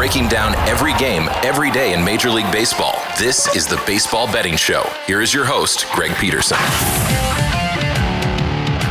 breaking down every game, every day in Major League Baseball. This is the Baseball Betting Show. Here is your host, Greg Peterson.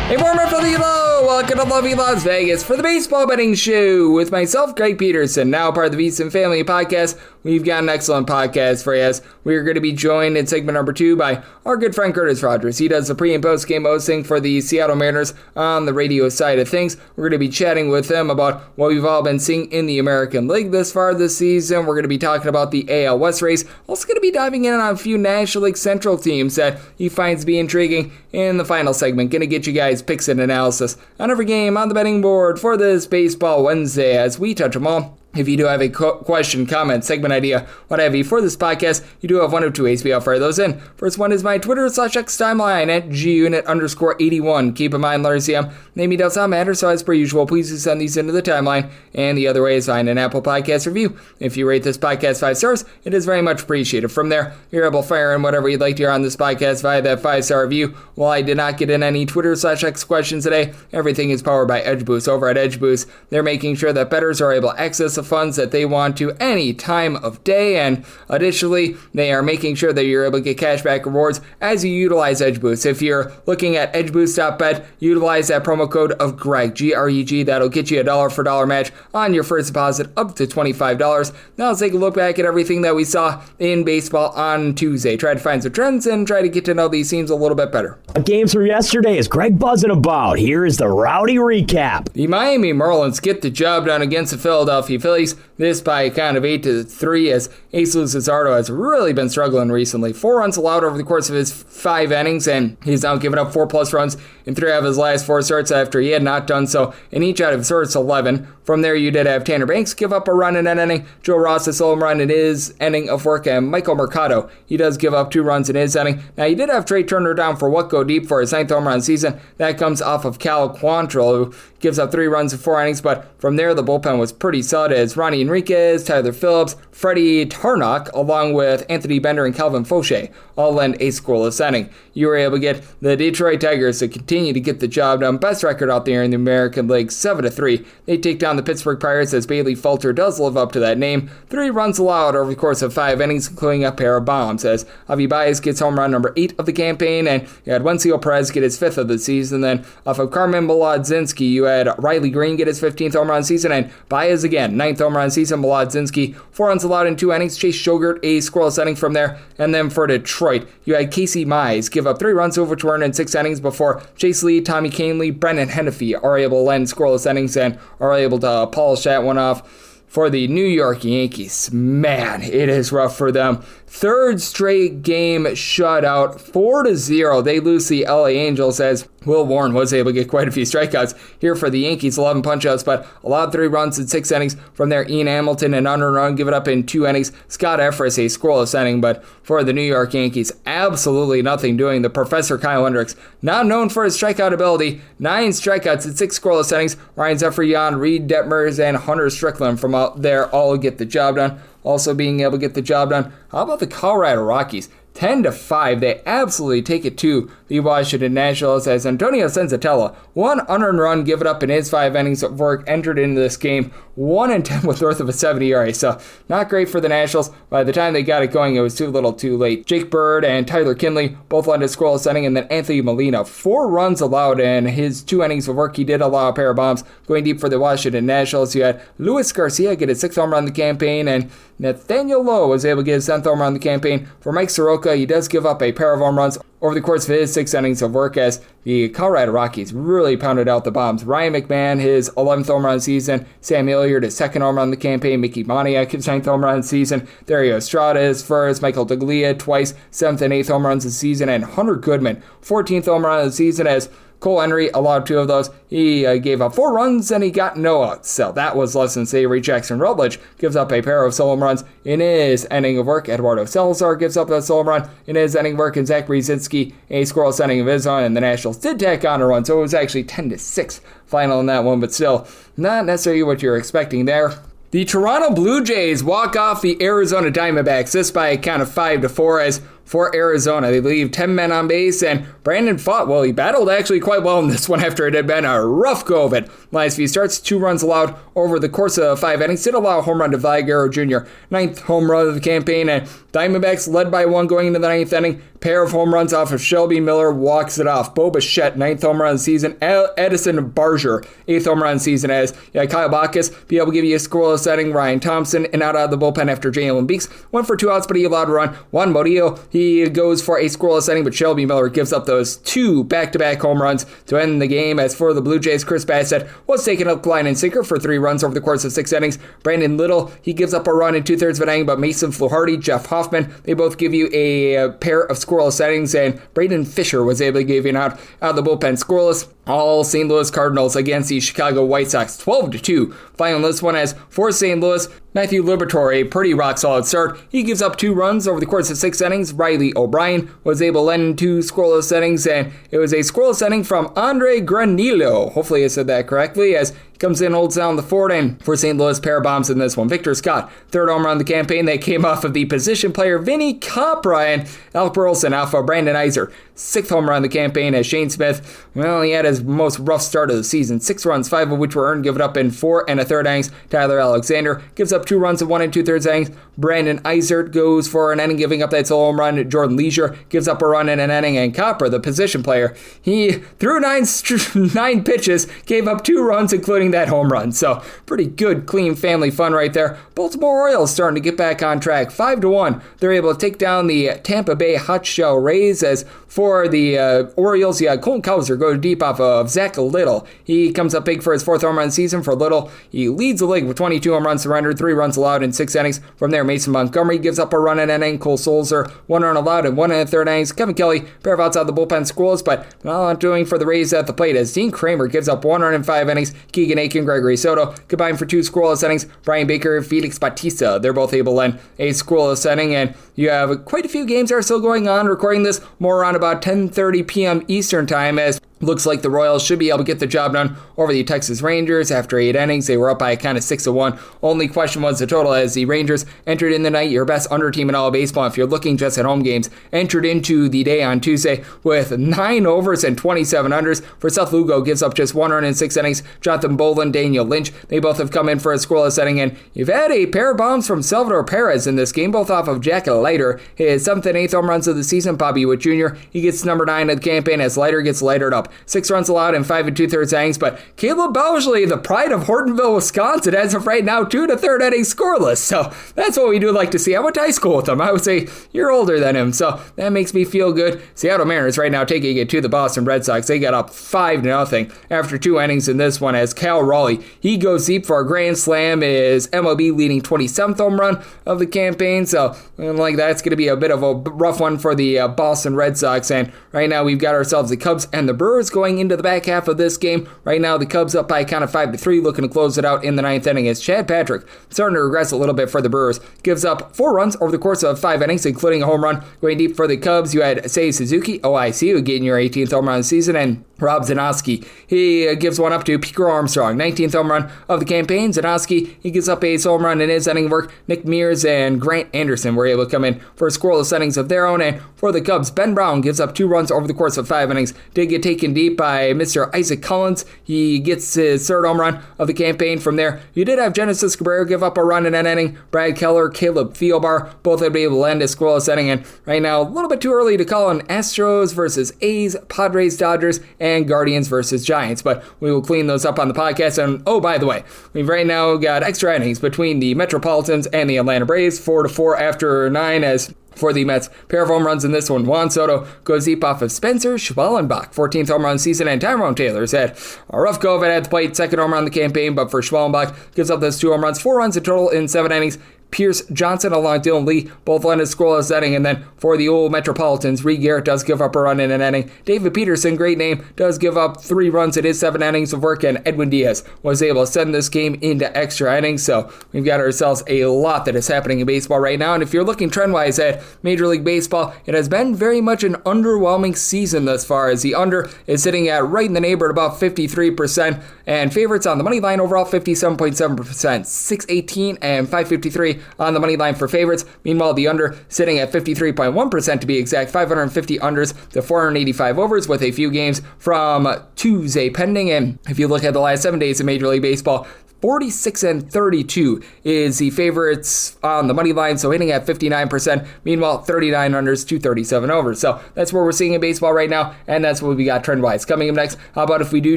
Hey, warmer for the low. Welcome to lovely Las Vegas for the Baseball Betting Show with myself, Greg Peterson, now part of the VSiN Family Podcast. We've got an excellent podcast for you as we're going to be joined in segment number 2 by our good friend Curtis Rogers. He does the pre- and post-game hosting for the Seattle Mariners on the radio side of things. We're going to be chatting with him about what we've all been seeing in the American League this far this season. We're going to be talking about the AL West race. Also going to be diving in on a few National League Central teams that he finds to be intriguing in the final segment. Going to get you guys picks and analysis on every game on the betting board for this Baseball Wednesday as we touch them all. If you do have a question, comment, segment idea, what have you for this podcast, you do have one of two ways. I'll fire those in. First one is my Twitter/X timeline at gunit_81. Keep in mind, letters CM, name does not matter, so as per usual, please do send these into the timeline. And the other way is find an Apple Podcast review. If you rate this podcast 5 stars, it is very much appreciated. From there, you're able to fire in whatever you'd like to hear on this podcast via that 5-star review. While I did not get in any Twitter/X questions today, everything is powered by EdgeBoost. Over at EdgeBoost, they're making sure that bettors are able to access the funds that they want to any time of day, and additionally they are making sure that you're able to get cashback rewards as you utilize EdgeBoost. If you're looking at edgeboost.bet, utilize that promo code of Greg, G-R-E-G. That'll get you a $1 for $1 match on your first deposit up to $25. Now let's take a look back at everything that we saw in baseball on Tuesday. Try to find some trends and try to get to know these teams a little bit better. Games from yesterday is Greg buzzing about. Here is the rowdy recap. The Miami Marlins get the job done against the Philadelphia Phillies. This by a count of 8-3 as Jesus Luzardo has really been struggling recently. 4 runs allowed over the course of his 5 innings, and he's now given up 4+ runs in 3 out of his last 4 starts after he had not done so in each out of his first 11. From there, you did have Tanner Banks give up a run in that inning. Joe Ross a solo run in his inning of work, and Michael Mercado, he does give up 2 runs in his inning. Now, you did have Trey Turner down for what go deep for his 9th home run season. That comes off of Cal Quantrill, who gives up 3 runs in 4 innings, but from there, the bullpen was pretty solid as Ronnie Enriquez, Tyler Phillips, Freddie Tarnok, along with Anthony Bender and Calvin Fauché, all lend a scoreless inning. You were able to get the Detroit Tigers to continue to get the job done. Best record out there in the American League, 7-3. They take down the Pittsburgh Pirates as Bailey Falter does live up to that name. 3 runs allowed over the course of 5 innings, including a pair of bombs, as Javi Baez gets home run number 8 of the campaign, and you had Wencio Perez get his 5th of the season. Then off of Carmen Mlodzinski, you had Riley Green get his 15th home run season, and Baez again, 9th home run season. Mlodzinski, 4 runs allowed in 2 innings. Chase Shogurt, a scoreless inning from there. And then for Detroit, you had Casey Mize give up 3 runs over 2 in 6 innings before Chase Lee, Tommy Canley, Brendan Hennefy are able to lend scoreless innings and are able to polish that one off. For the New York Yankees, man, it is rough for them. 3rd straight game shutout, 4-0. They lose the LA Angels as Will Warren was able to get quite a few strikeouts here for the Yankees, 11 punch-outs, but allowed 3 runs in 6 innings. From there, Ian Hamilton, an unearned run, give it up in 2 innings. Scott Effross, a scoreless inning, but for the New York Yankees, absolutely nothing doing. The Professor Kyle Hendricks, not known for his strikeout ability, 9 strikeouts in 6 scoreless innings. Ryan Zephyr, Reed Detmers, and Hunter Strickland from out there all get the job done. Also being able to get the job done. How about the Colorado Rockies? 10-5. They absolutely take it to the Washington Nationals as Antonio Senzatella, 1 unearned run given up in his 5 innings of work, entered into this game 1-10 with north of a 70 ERA. So not great for the Nationals. By the time they got it going, it was too little too late. Jake Bird and Tyler Kinley both led a scoreless inning, and then Anthony Molina, 4 runs allowed in his 2 innings of work. He did allow a pair of bombs going deep for the Washington Nationals. You had Luis Garcia get his 6th home run in the campaign, and Nathaniel Lowe was able to get his 10th home run in the campaign. For Mike Soroka, he does give up a pair of home runs over the course of his 6 innings of work as the Colorado Rockies really pounded out the bombs. Ryan McMahon, his 11th home run season. Sam Hilliard, his 2nd home run in the campaign. Mickey Moniak, his 9th home run season. Dario Estrada, his 1st. Michael Deglia, twice, 7th and 8th home runs this season. And Hunter Goodman, 14th home run of the season as Cole Henry allowed 2 of those. He gave up 4 runs and he got no outs. So that was less than savory. Jackson Rutledge gives up a pair of solo runs in his inning of work. Eduardo Salazar gives up a solo run in his inning of work. And Zach Brzezinski a scoreless inning of his own. And the Nationals did tack on a run. So it was actually 10-6 final in that one. But still, not necessarily what you're expecting there. The Toronto Blue Jays walk off the Arizona Diamondbacks, this by a count of 5-4 as for Arizona. They leave 10 men on base, and Brandon fought well. He battled actually quite well in this one after it had been a rough go of it. Last few starts, 2 runs allowed over the course of 5 innings. Did allow a home run to Viaguero Jr., 9th home run of the campaign, and Diamondbacks led by 1 going into the 9th inning. Pair of home runs off of Shelby Miller walks it off. Bo Bichette, 9th home run of the season. Edison Barger, 8th home run of the season, as Kyle Backus be able to give you a scoreless setting. Ryan Thompson and out of the bullpen after Jalen Beeks went for 2 outs, but he allowed a run. Juan Murillo, he goes for a scoreless setting, but Shelby Miller gives up those 2 back-to-back home runs to end the game. As for the Blue Jays, Chris Bassett was taken up line and sinker for 3 runs over the course of 6 innings. Brandon Little, he gives up a run in 2/3 of an inning, but Mason Fluharty, Jeff Hoffman, they both give you a pair of scoreless settings, and Braden Fisher was able to give you an out of the bullpen scoreless. All St. Louis Cardinals against the Chicago White Sox, 12-2. Final this one as for St. Louis, Matthew Liberatore, a pretty rock-solid start. He gives up 2 runs over the course of 6 innings. Riley O'Brien was able to lend 2 scoreless settings, and it was a scoreless setting from Andre Granillo. Hopefully I said that correctly, as he comes in, holds down the fort, and for St. Louis, pair of bombs in this one. Victor Scott, 3rd home run of the campaign. That came off of the position player Vinny Capra, and Alec Burleson off of Brandon Iser, 6th home run of the campaign, as Shane Smith, well, he had his most rough start of the season. 6 runs, 5 of which were earned, give it up in 4 1/3 innings. Tyler Alexander gives up 2 runs in 1 2/3 innings. Brandon Isert goes for an inning, giving up that solo home run. Jordan Leisure gives up a run in an inning, and Capra, the position player, he threw 9 pitches, gave up 2 runs, including that home run. So pretty good, clean family fun right there. Baltimore Orioles starting to get back on track. 5-1. They're able to take down the Tampa Bay Hot Shell Rays. As for the Orioles, Colton Cowser goes deep off of Zach Little. He comes up big for his 4th home run season. For Little, he leads the league with 22 home runs surrendered, 3 runs allowed in 6 innings. From there, Mason Montgomery gives up a run in an inning. Cole Sulzer, 1 run allowed in 1 1/3 innings. Kevin Kelly, pair of outs out of the bullpen scoreless, but not doing for the Rays at the plate, as Dean Kramer gives up 1 run in 5 innings. Keegan Aiken, Gregory Soto combined for 2 scoreless innings. Brian Baker, Felix Bautista, they're both able to lend a scoreless inning, and you have quite a few games that are still going on. Recording this more around about 10:30 p.m. Eastern time, as looks like the Royals should be able to get the job done over the Texas Rangers. After 8 innings, they were up by a count of 6-1. Only question was the total, as the Rangers entered in the night, your best under team in all of baseball, if you're looking just at home games, entered into the day on Tuesday with 9 overs and 27 unders. For Seth Lugo, gives up just 1 run in 6 innings. Jonathan Bolin, Daniel Lynch, they both have come in for a scoreless setting, and you've had a pair of bombs from Salvador Perez in this game, both off of Jack Leiter. His 7th and 8th home runs of the season. Bobby Witt Jr., he gets number 9 of the campaign, as Leiter gets lighted up. 6 runs allowed in 5 2/3 innings, but Caleb Bousley, the pride of Hortonville, Wisconsin, as of right now, 2 1/3 innings scoreless. So that's what we do like to see. I went to high school with him. I would say you're older than him, so that makes me feel good. Seattle Mariners right now taking it to the Boston Red Sox. They got up 5-0 after 2 innings in this one, as Cal Raleigh, he goes deep for a grand slam, is MLB leading 27th home run of the campaign. So like that's going to be a bit of a rough one for the Boston Red Sox. And right now we've got ourselves the Cubs and the Brewers going into the back half of this game. Right now the Cubs up by a count of 5-3, looking to close it out in the 9th inning, as Chad Patrick, starting to regress a little bit for the Brewers, gives up 4 runs over the course of 5 innings, including a home run. Going deep for the Cubs, you had Seiya Suzuki, OIC, who getting your 18th home run of the season, and Rob Zanoski, he gives one up to Pico Armstrong, 19th home run of the campaign. Zanoski, he gives up a home run in his inning of work. Nick Mears and Grant Anderson were able to come in for scoreless innings of their own, and for the Cubs, Ben Brown gives up 2 runs over the course of 5 innings. Did get taken deep by Mr. Isaac Collins. He gets his 3rd home run of the campaign. From there, you did have Genesis Cabrera give up a run in an inning. Brad Keller, Caleb Thielbar, both would be able to land a scoreless inning, and right now, a little bit too early to call on Astros versus A's, Padres, Dodgers, and Guardians versus Giants, but we will clean those up on the podcast. And oh, by the way, we've right now got extra innings between the Metropolitans and the Atlanta Braves, 4-4 after 9, as for the Mets, pair of home runs in this one. Juan Soto goes deep off of Spencer Schwellenbach, 14th home run season, and Tyrone Taylor's had a rough go of it at the plate, 2nd home run of the campaign, but for Schwellenbach, gives up those 2 home runs, 4 runs in total in 7 innings. Pierce Johnson along Dylan Lee both lend a scoreless inning, and then for the old Metropolitans, Reed Garrett does give up a run in an inning. David Peterson, great name, does give up 3 runs in his 7 innings of work, and Edwin Diaz was able to send this game into extra innings. So we've got ourselves a lot that is happening in baseball right now, and if you're looking trend-wise at Major League Baseball, it has been very much an underwhelming season thus far, as the under is sitting at right in the neighborhood about 53%, and favorites on the money line overall 57.7%, 618 and 553 3 on the money line for favorites. Meanwhile, the under sitting at 53.1% to be exact, 550 unders to 485 overs with a few games from Tuesday pending. And if you look at the last 7 days of Major League Baseball, 46-32 is the favorites on the money line, so hitting at 59%. Meanwhile, 39 unders, 237 overs. So that's what we're seeing in baseball right now, and that's what we got trend-wise. Coming up next, how about if we do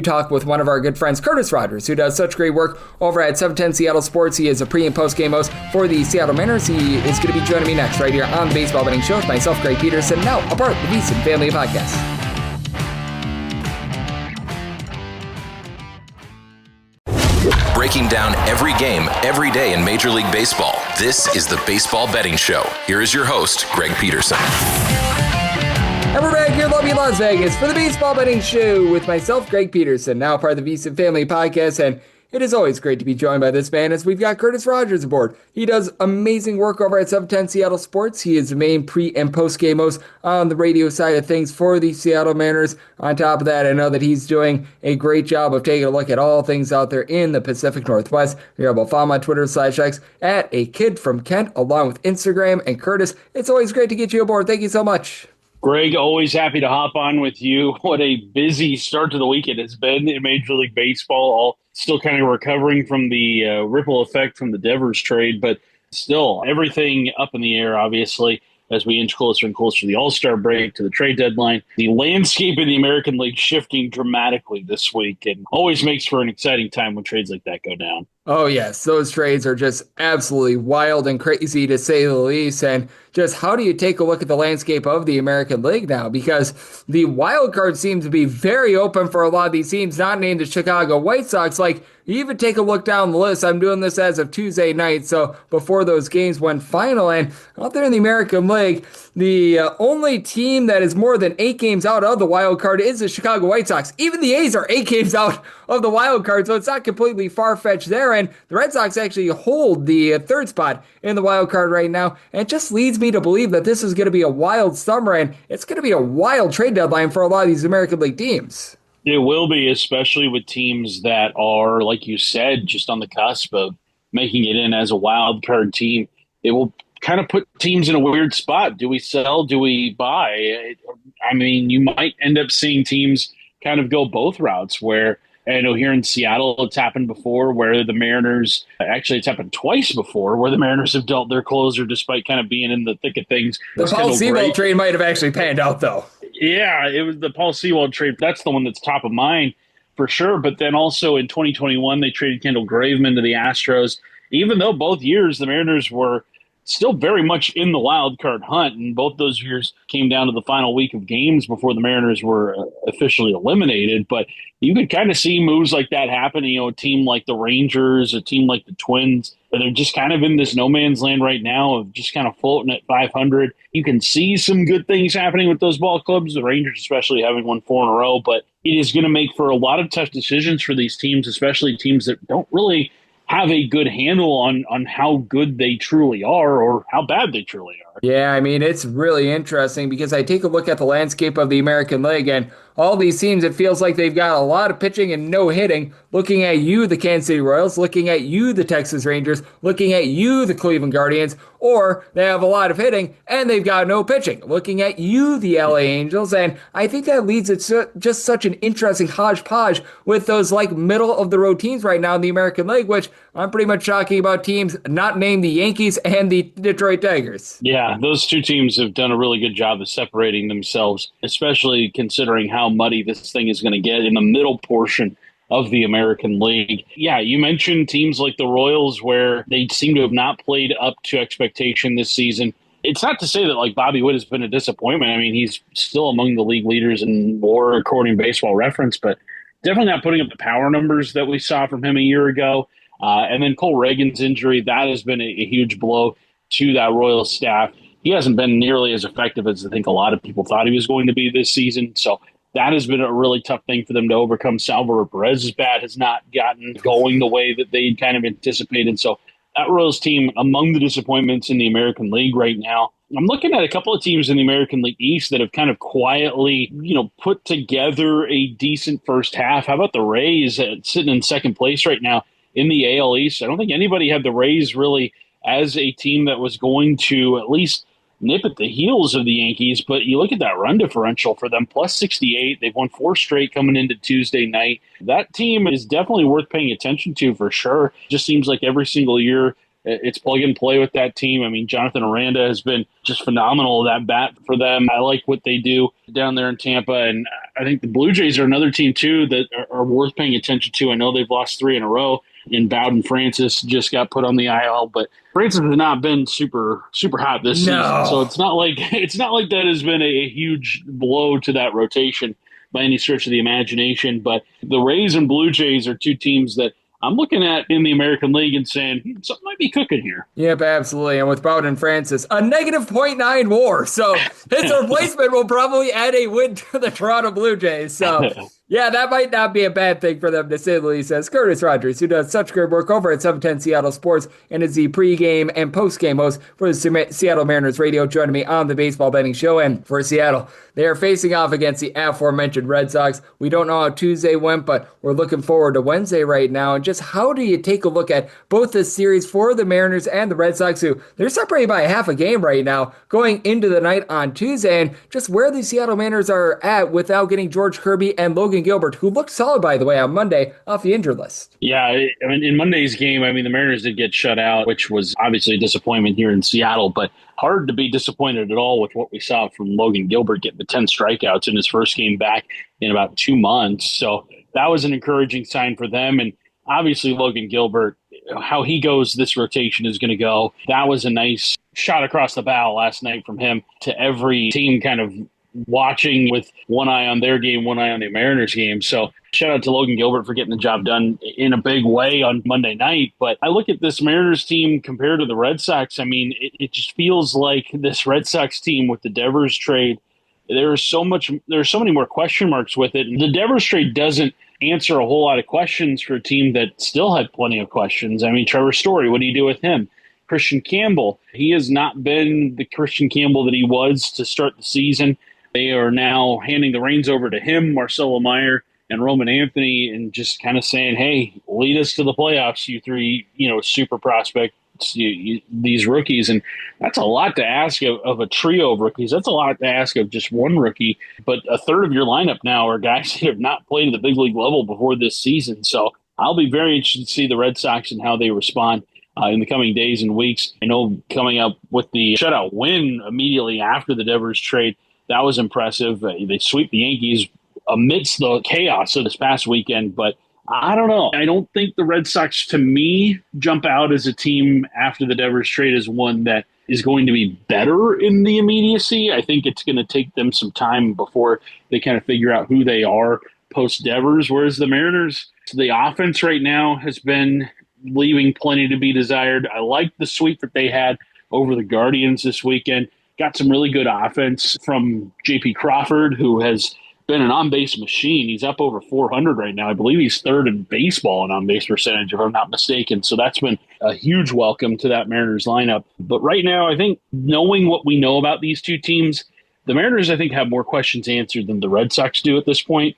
talk with one of our good friends, Curtis Rogers, who does such great work over at 710 Seattle Sports. He is a pre- and post-game host for the Seattle Mariners. He is going to be joining me next right here on the Baseball Betting Show with myself, Greg Peterson, now a part of the VSiN Family Podcast. Breaking down every game, every day in Major League Baseball. This is the Baseball Betting Show. Here is your host, Greg Peterson. And we're back here in lovely Las Vegas for the Baseball Betting Show with myself, Greg Peterson, now part of the VSiN Family Podcast. And it is always great to be joined by this man as we've got Curtis Rogers aboard. He does amazing work over at 710 Seattle Sports. He is the main pre- and post-game host on the radio side of things for the Seattle Mariners. On top of that, I know that he's doing a great job of taking a look at all things out there in the Pacific Northwest. You're able to follow him on Twitter /X at a kid from Kent, along with Instagram. And Curtis, it's always great to get you aboard. Thank you so much. Greg, always happy to hop on with you. What a busy start to the week it has been in Major League Baseball. All still kind of recovering from the ripple effect from the Devers trade, but still everything up in the air, obviously, as we inch closer and closer to the All-Star break, to the trade deadline. The landscape in the American League shifting dramatically this week, and always makes for an exciting time when trades like that go down. Oh, yes. Those trades are just absolutely wild and crazy, to say the least. And just how do you take a look at the landscape of the American League now? Because the wild card seems to be very open for a lot of these teams not named the Chicago White Sox. Like, you even take a look down the list. I'm doing this as of Tuesday night, so before those games went final. And out there in the American League, the only team that is more than 8 games out of the wild card is the Chicago White Sox. Even the A's are 8 games out of the wild card, so it's not completely far-fetched there. And the Red Sox actually hold the third spot in the wild card right now. And it just leads me to believe that this is going to be a wild summer, and it's going to be a wild trade deadline for a lot of these American League teams. It will be, especially with teams that are, like you said, just on the cusp of making it in as a wild card team. It will kind of put teams in a weird spot. Do we sell? Do we buy? I mean, you might end up seeing teams kind of go both routes, where I know here in Seattle it's happened before, where the Mariners, actually it's happened twice before, where the Mariners have dealt their closer despite kind of being in the thick of things. The Paul Sewald trade might have actually panned out, though. Yeah, it was the Paul Sewald trade. That's the one that's top of mind for sure. But then also in 2021, they traded Kendall Graveman to the Astros. Even though both years the Mariners were still very much in the wild card hunt, and both those years came down to the final week of games before the Mariners were officially eliminated. But you could kind of see moves like that happen. You know, a team like the Rangers, a team like the Twins, they're just kind of in this no man's land right now of just kind of floating at 500. You can see some good things happening with those ball clubs, the Rangers especially having won 4 in a row, but it is going to make for a lot of tough decisions for these teams, especially teams that don't really have a good handle on how good they truly are or how bad they truly are. Yeah, I mean, it's really interesting because I take a look at the landscape of the American League, and all these teams, it feels like they've got a lot of pitching and no hitting. Looking at you, the Kansas City Royals, looking at you, the Texas Rangers, looking at you, the Cleveland Guardians, or they have a lot of hitting and they've got no pitching. Looking at you, the LA Angels, and I think that leads to just such an interesting hodgepodge with those like middle of the road teams right now in the American League, which I'm pretty much talking about teams not named the Yankees and the Detroit Tigers. Yeah, those two teams have done a really good job of separating themselves, especially considering how muddy this thing is going to get in the middle portion of the American League. Yeah, you mentioned teams like the Royals where they seem to have not played up to expectation this season. It's not to say that like Bobby Witt has been a disappointment. I mean, he's still among the league leaders in WAR according to Baseball Reference, but definitely not putting up the power numbers that we saw from him a year ago. And then Cole Reagan's injury, that has been a huge blow to that Royals staff. He hasn't been nearly as effective as I think a lot of people thought he was going to be this season. So that has been a really tough thing for them to overcome. Salvador Perez's bat has not gotten going the way that they kind of anticipated. So that Royals team among the disappointments in the American League right now. I'm looking at a couple of teams in the American League East that have kind of quietly, put together a decent first half. How about the Rays sitting in second place right now in the AL East? I don't think anybody had the Rays really as a team that was going to at least nip at the heels of the Yankees. But you look at that run differential for them, plus 68. They've won 4 straight coming into Tuesday night. That team is definitely worth paying attention to for sure. Just seems like every single year it's plug and play with that team. I mean, Jonathan Aranda has been just phenomenal at that bat for them. I like what they do down there in Tampa. And I think the Blue Jays are another team, too, that are worth paying attention to. I know they've lost 3 in a row. And Bowden Francis just got put on the IL, but Francis has not been super hot this season. So it's not like that has been a huge blow to that rotation by any stretch of the imagination. But the Rays and Blue Jays are 2 teams that I'm looking at in the American League and saying something might be cooking here. Yep, absolutely. And with Bowden Francis, a negative .9 WAR. So his replacement will probably add a win to the Toronto Blue Jays. So yeah, that might not be a bad thing for them, to say the least, as Curtis Rogers, who does such great work over at 710 Seattle Sports and is the pregame and postgame host for the Seattle Mariners radio, joining me on the Baseball Betting Show. And for Seattle, they are facing off against the aforementioned Red Sox. We don't know how Tuesday went, but we're looking forward to Wednesday right now. And just how do you take a look at both the series for the Mariners and the Red Sox, who they're separated by half a game right now going into the night on Tuesday, and just where the Seattle Mariners are at without getting George Kirby and Logan Gilbert, who looked solid, by the way, on Monday off the injured list. Yeah, I mean, in Monday's game, I mean, the Mariners did get shut out, which was obviously a disappointment here in Seattle, but hard to be disappointed at all with what we saw from Logan Gilbert getting the 10 strikeouts in his first game back in about 2 months. So that was an encouraging sign for them. And obviously Logan Gilbert, how he goes this rotation is going to go. That was a nice shot across the bow last night from him to every team kind of watching with one eye on their game, one eye on the Mariners game. So shout out to Logan Gilbert for getting the job done in a big way on Monday night. But I look at this Mariners team compared to the Red Sox. I mean, it just feels like this Red Sox team with the Devers trade, there's so many more question marks with it. And the Devers trade doesn't answer a whole lot of questions for a team that still had plenty of questions. I mean, Trevor Story, what do you do with him? Christian Campbell, he has not been the Christian Campbell that he was to start the season. They are now handing the reins over to him, Marcelo Meyer, and Roman Anthony, and just kind of saying, hey, lead us to the playoffs, you 3, super prospects, these rookies. And that's a lot to ask of a trio of rookies. That's a lot to ask of just one rookie. But a third of your lineup now are guys that have not played at the big league level before this season. So I'll be very interested to see the Red Sox and how they respond in the coming days and weeks. I know coming up with the shutout win immediately after the Devers trade, that was impressive. They sweep the Yankees amidst the chaos of this past weekend. But I don't know. I don't think the Red Sox, to me, jump out as a team after the Devers trade as one that is going to be better in the immediacy. I think it's going to take them some time before they kind of figure out who they are post-Devers, whereas the Mariners, the offense right now has been leaving plenty to be desired. I like the sweep that they had over the Guardians this weekend. Got some really good offense from J.P. Crawford, who has been an on-base machine. He's up over 400 right now. I believe he's third in baseball in on-base percentage, if I'm not mistaken. So that's been a huge welcome to that Mariners lineup. But right now, I think knowing what we know about these 2 teams, the Mariners, I think, have more questions answered than the Red Sox do at this point,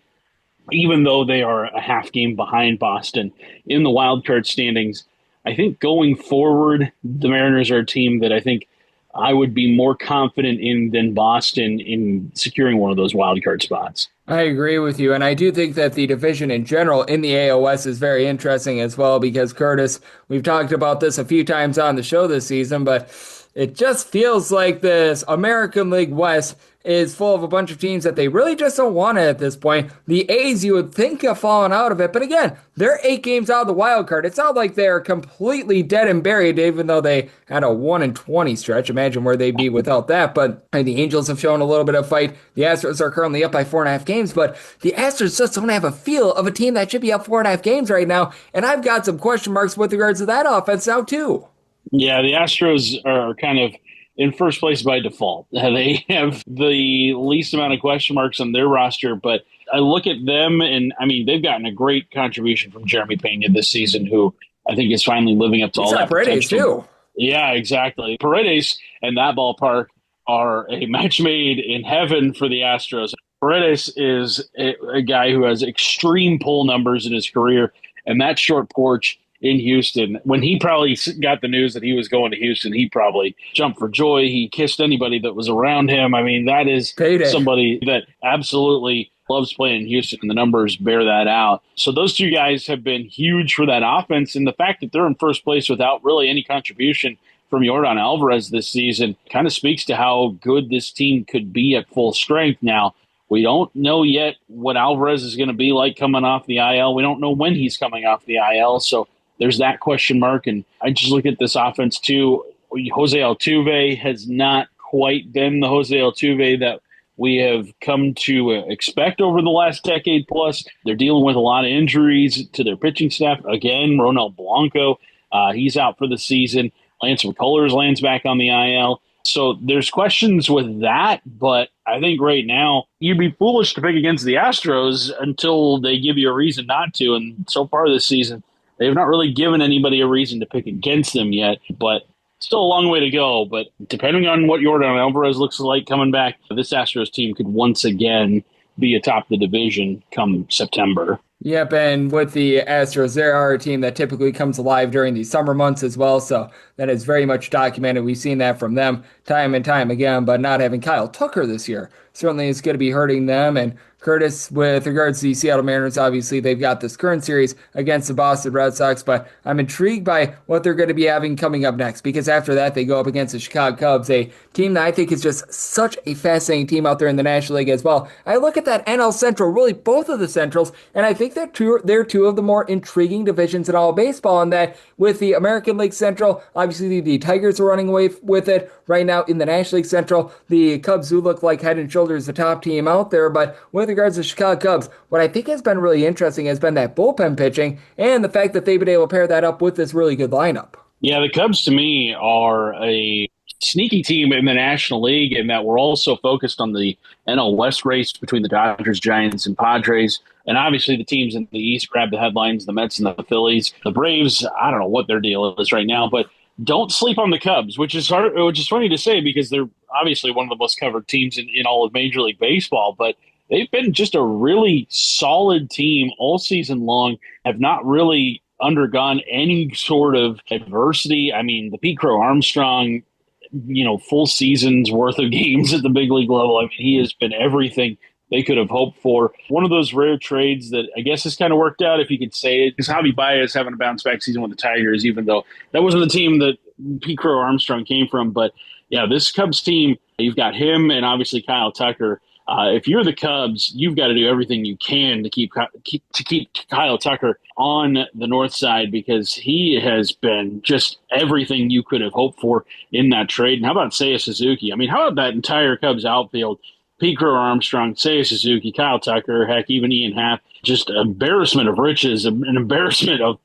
even though they are a half game behind Boston in the wild card standings. I think going forward, the Mariners are a team that I think I would be more confident in than Boston in securing one of those wild card spots. I agree with you, and I do think that the division in general in the AOS is very interesting as well, because, Curtis, we've talked about this a few times on the show this season, but it just feels like this American League West is full of a bunch of teams that they really just don't want it at this point. The A's, you would think, have fallen out of it, but again, they're 8 games out of the wild card. It's not like they're completely dead and buried, even though they had a 1-20 stretch. Imagine where they'd be without that. But the Angels have shown a little bit of fight. The Astros are currently up by 4.5 games, but the Astros just don't have a feel of a team that should be up 4.5 games right now. And I've got some question marks with regards to that offense now, too. Yeah, the Astros are kind of in first place by default. They have the least amount of question marks on their roster, but I look at them, and I mean, they've gotten a great contribution from Jeremy Pena this season, who I think is finally living up to all that Paredes potential. too. Yeah, exactly. Paredes and that ballpark are a match made in heaven for the Astros. Paredes is a guy who has extreme pull numbers in his career, and that short porch in Houston. When he probably got the news that he was going to Houston, he probably jumped for joy. He kissed anybody that was around him. I mean, that is Payday. somebody that absolutely loves playing in Houston, and the numbers bear that out. So those two guys have been huge for that offense, and the fact that they're in first place without really any contribution from Yordan Alvarez this season kind of speaks to how good this team could be at full strength. Now, we don't know yet what Alvarez is going to be like coming off the IL. We don't know when he's coming off the IL, so there's that question mark. And I just look at this offense, too. Jose Altuve has not quite been the Jose Altuve that we have come to expect over the last decade plus. They're dealing with a lot of injuries to their pitching staff. Again, Ronel Blanco, he's out for the season. Lance McCullers lands back on the IL. So there's questions with that, but I think right now you'd be foolish to pick against the Astros until they give you a reason not to. And so far this season, they've not really given anybody a reason to pick against them yet, but still a long way to go. But depending on what Yordan Alvarez looks like coming back, this Astros team could once again be atop the division come September. Yep, and with the Astros, they are a team that typically comes alive during the summer months as well, so that is very much documented. We've seen that from them time and time again, but not having Kyle Tucker this year certainly is going to be hurting them. And Curtis, with regards to the Seattle Mariners, obviously they've got this current series against the Boston Red Sox, but I'm intrigued by what they're going to be having coming up next, because after that they go up against the Chicago Cubs, a team that I think is just such a fascinating team out there in the National League as well. I look at that NL Central, really both of the Centrals, and I think that they're two of the more intriguing divisions in all of baseball, and that with the American League Central, obviously the Tigers are running away with it right now. In the National League Central, the Cubs do look like head and shoulders the top team out there, but with regards to the Chicago Cubs, what I think has been really interesting has been that bullpen pitching and the fact that they've been able to pair that up with this really good lineup. Yeah, the Cubs to me are a sneaky team in the National League in that we're also focused on the NL West race between the Dodgers, Giants, and Padres. And obviously the teams in the East grab the headlines, the Mets and the Phillies. The Braves, I don't know what their deal is right now, but don't sleep on the Cubs, which is funny to say because they're obviously one of the most covered teams in all of Major League Baseball, but they've been just a really solid team all season long, have not really undergone any sort of adversity. I mean, the Pete Crow Armstrong, full season's worth of games at the big league level. I mean, he has been everything they could have hoped for. One of those rare trades that I guess has kind of worked out, if you could say it, is Javi Baez having a bounce-back season with the Tigers, even though that wasn't the team that Pete Crow Armstrong came from. But, yeah, this Cubs team, you've got him and obviously Kyle Tucker. If you're the Cubs, you've got to do everything you can to keep Kyle Tucker on the north side because he has been just everything you could have hoped for in that trade. And how about Seiya Suzuki? I mean, how about that entire Cubs outfield? Pete Crow Armstrong, Seiya Suzuki, Kyle Tucker, heck, even Ian Happ. Just an embarrassment of riches, an embarrassment of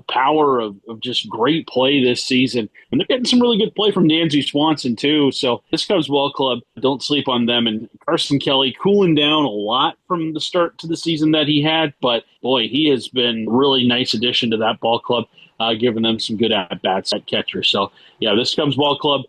power, of just great play this season. And they're getting some really good play from Dansby Swanson, too. So this Cubs ball club, don't sleep on them. And Carson Kelly cooling down a lot from the start to the season that he had. But, boy, he has been a really nice addition to that ball club, giving them some good at-bats at catcher. So, yeah, this Cubs ball club,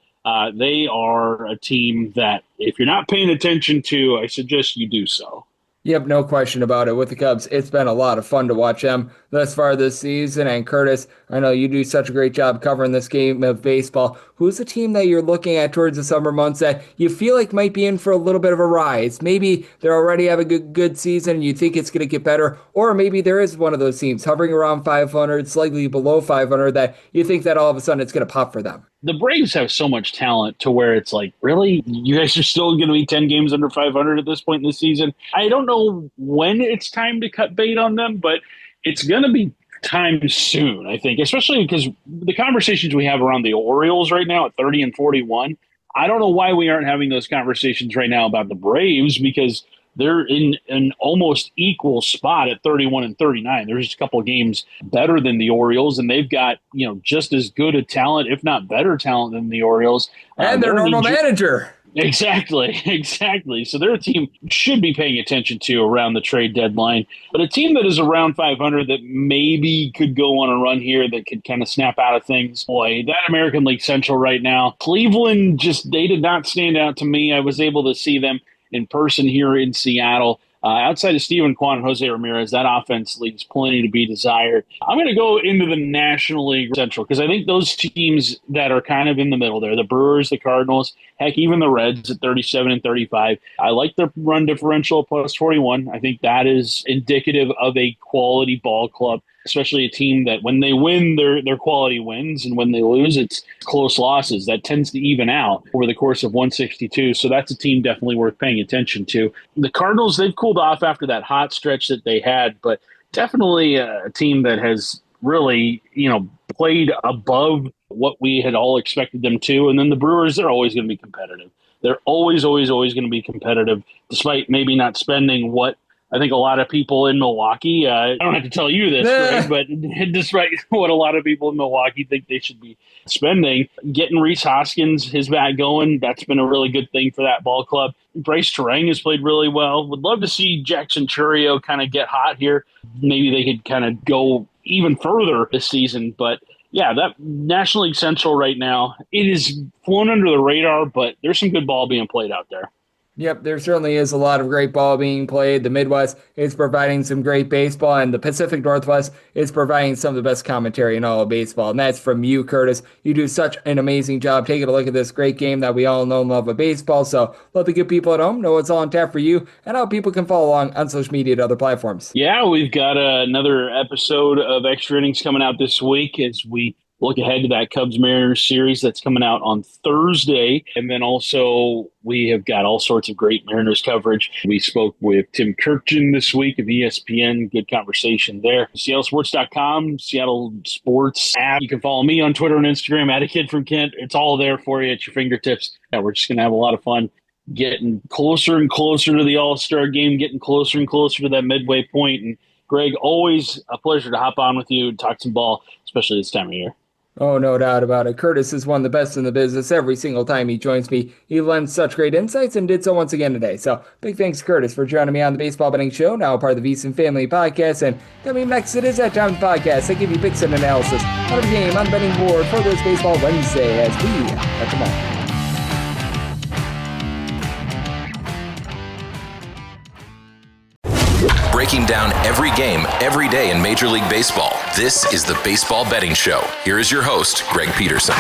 they are a team that if you're not paying attention to, I suggest you do so. Yep, no question about it. With the Cubs, it's been a lot of fun to watch them thus far this season. And Curtis, I know you do such a great job covering this game of baseball. Who's the team that you're looking at towards the summer months that you feel like might be in for a little bit of a rise? Maybe they're already having a good season and you think it's going to get better, or maybe there is one of those teams hovering around 500, slightly below 500, that you think that all of a sudden it's going to pop for them. The Braves have so much talent to where it's like, really? You guys are still going to be 10 games under 500 at this point in the season? I don't know when it's time to cut bait on them, but it's going to be time soon, I think, especially because the conversations we have around the Orioles right now at 30 and 41, I don't know why we aren't having those conversations right now about the Braves because they're in an almost equal spot at 31 and 39. There's just a couple of games better than the Orioles, and they've got, just as good a talent, if not better talent than the Orioles. And their normal manager. Exactly. So their team should be paying attention to around the trade deadline. But a team that is around 500 that maybe could go on a run here that could kind of snap out of things. Boy, that American League Central right now, Cleveland, they did not stand out to me. I was able to see them in person here in Seattle. Outside of Steven Kwan and Jose Ramirez, that offense leaves plenty to be desired. I'm going to go into the National League Central because I think those teams that are kind of in the middle there, the Brewers, the Cardinals, heck, even the Reds at 37 and 35. I like their run differential plus 41. I think that is indicative of a quality ball club, especially a team that when they win, their quality wins, and when they lose, it's close losses. That tends to even out over the course of 162. So that's a team definitely worth paying attention to. The Cardinals, they've cooled off after that hot stretch that they had, but definitely a team that has really, played above what we had all expected them to. And then the Brewers, they're always going to be competitive. They're always going to be competitive, despite maybe not spending what I think a lot of people in Milwaukee, I don't have to tell you this, Greg, but despite what a lot of people in Milwaukee think they should be spending, getting Rhys Hoskins, his bat going, that's been a really good thing for that ball club. Bryce Terang has played really well. Would love to see Jackson Churio kind of get hot here. Maybe they could kind of go even further this season, but yeah, that National League Central right now, it is flown under the radar, but there's some good ball being played out there. Yep, there certainly is a lot of great ball being played. The Midwest is providing some great baseball, and the Pacific Northwest is providing some of the best commentary in all of baseball. And that's from you, Curtis. You do such an amazing job taking a look at this great game that we all know and love of baseball. So let the good people at home know what's all on tap for you and how people can follow along on social media and other platforms. Yeah, we've got another episode of Extra Innings coming out this week as we look ahead to that Cubs-Mariners series that's coming out on Thursday. And then also we have got all sorts of great Mariners coverage. We spoke with Tim Kirkjian this week of ESPN. Good conversation there. SeattleSports.com, Seattle Sports app. You can follow me on Twitter and Instagram at @KidFromKent. It's all there for you at your fingertips. Yeah, we're just going to have a lot of fun getting closer and closer to the All-Star game, getting closer and closer to that midway point. And Greg, always a pleasure to hop on with you and talk some ball, especially this time of year. Oh, no doubt about it. Curtis is one of the best in the business. Every single time he joins me, he lends such great insights and did so once again today. So big thanks, Curtis, for joining me on the Baseball Betting Show, now part of the VSiN Family Podcast. And coming next, it is that time of the podcast. I give you picks and analysis on the game on the betting board for this Baseball Wednesday as we catch them all. Breaking down every game, every day in Major League Baseball. This is the Baseball Betting Show. Here is your host, Greg Peterson.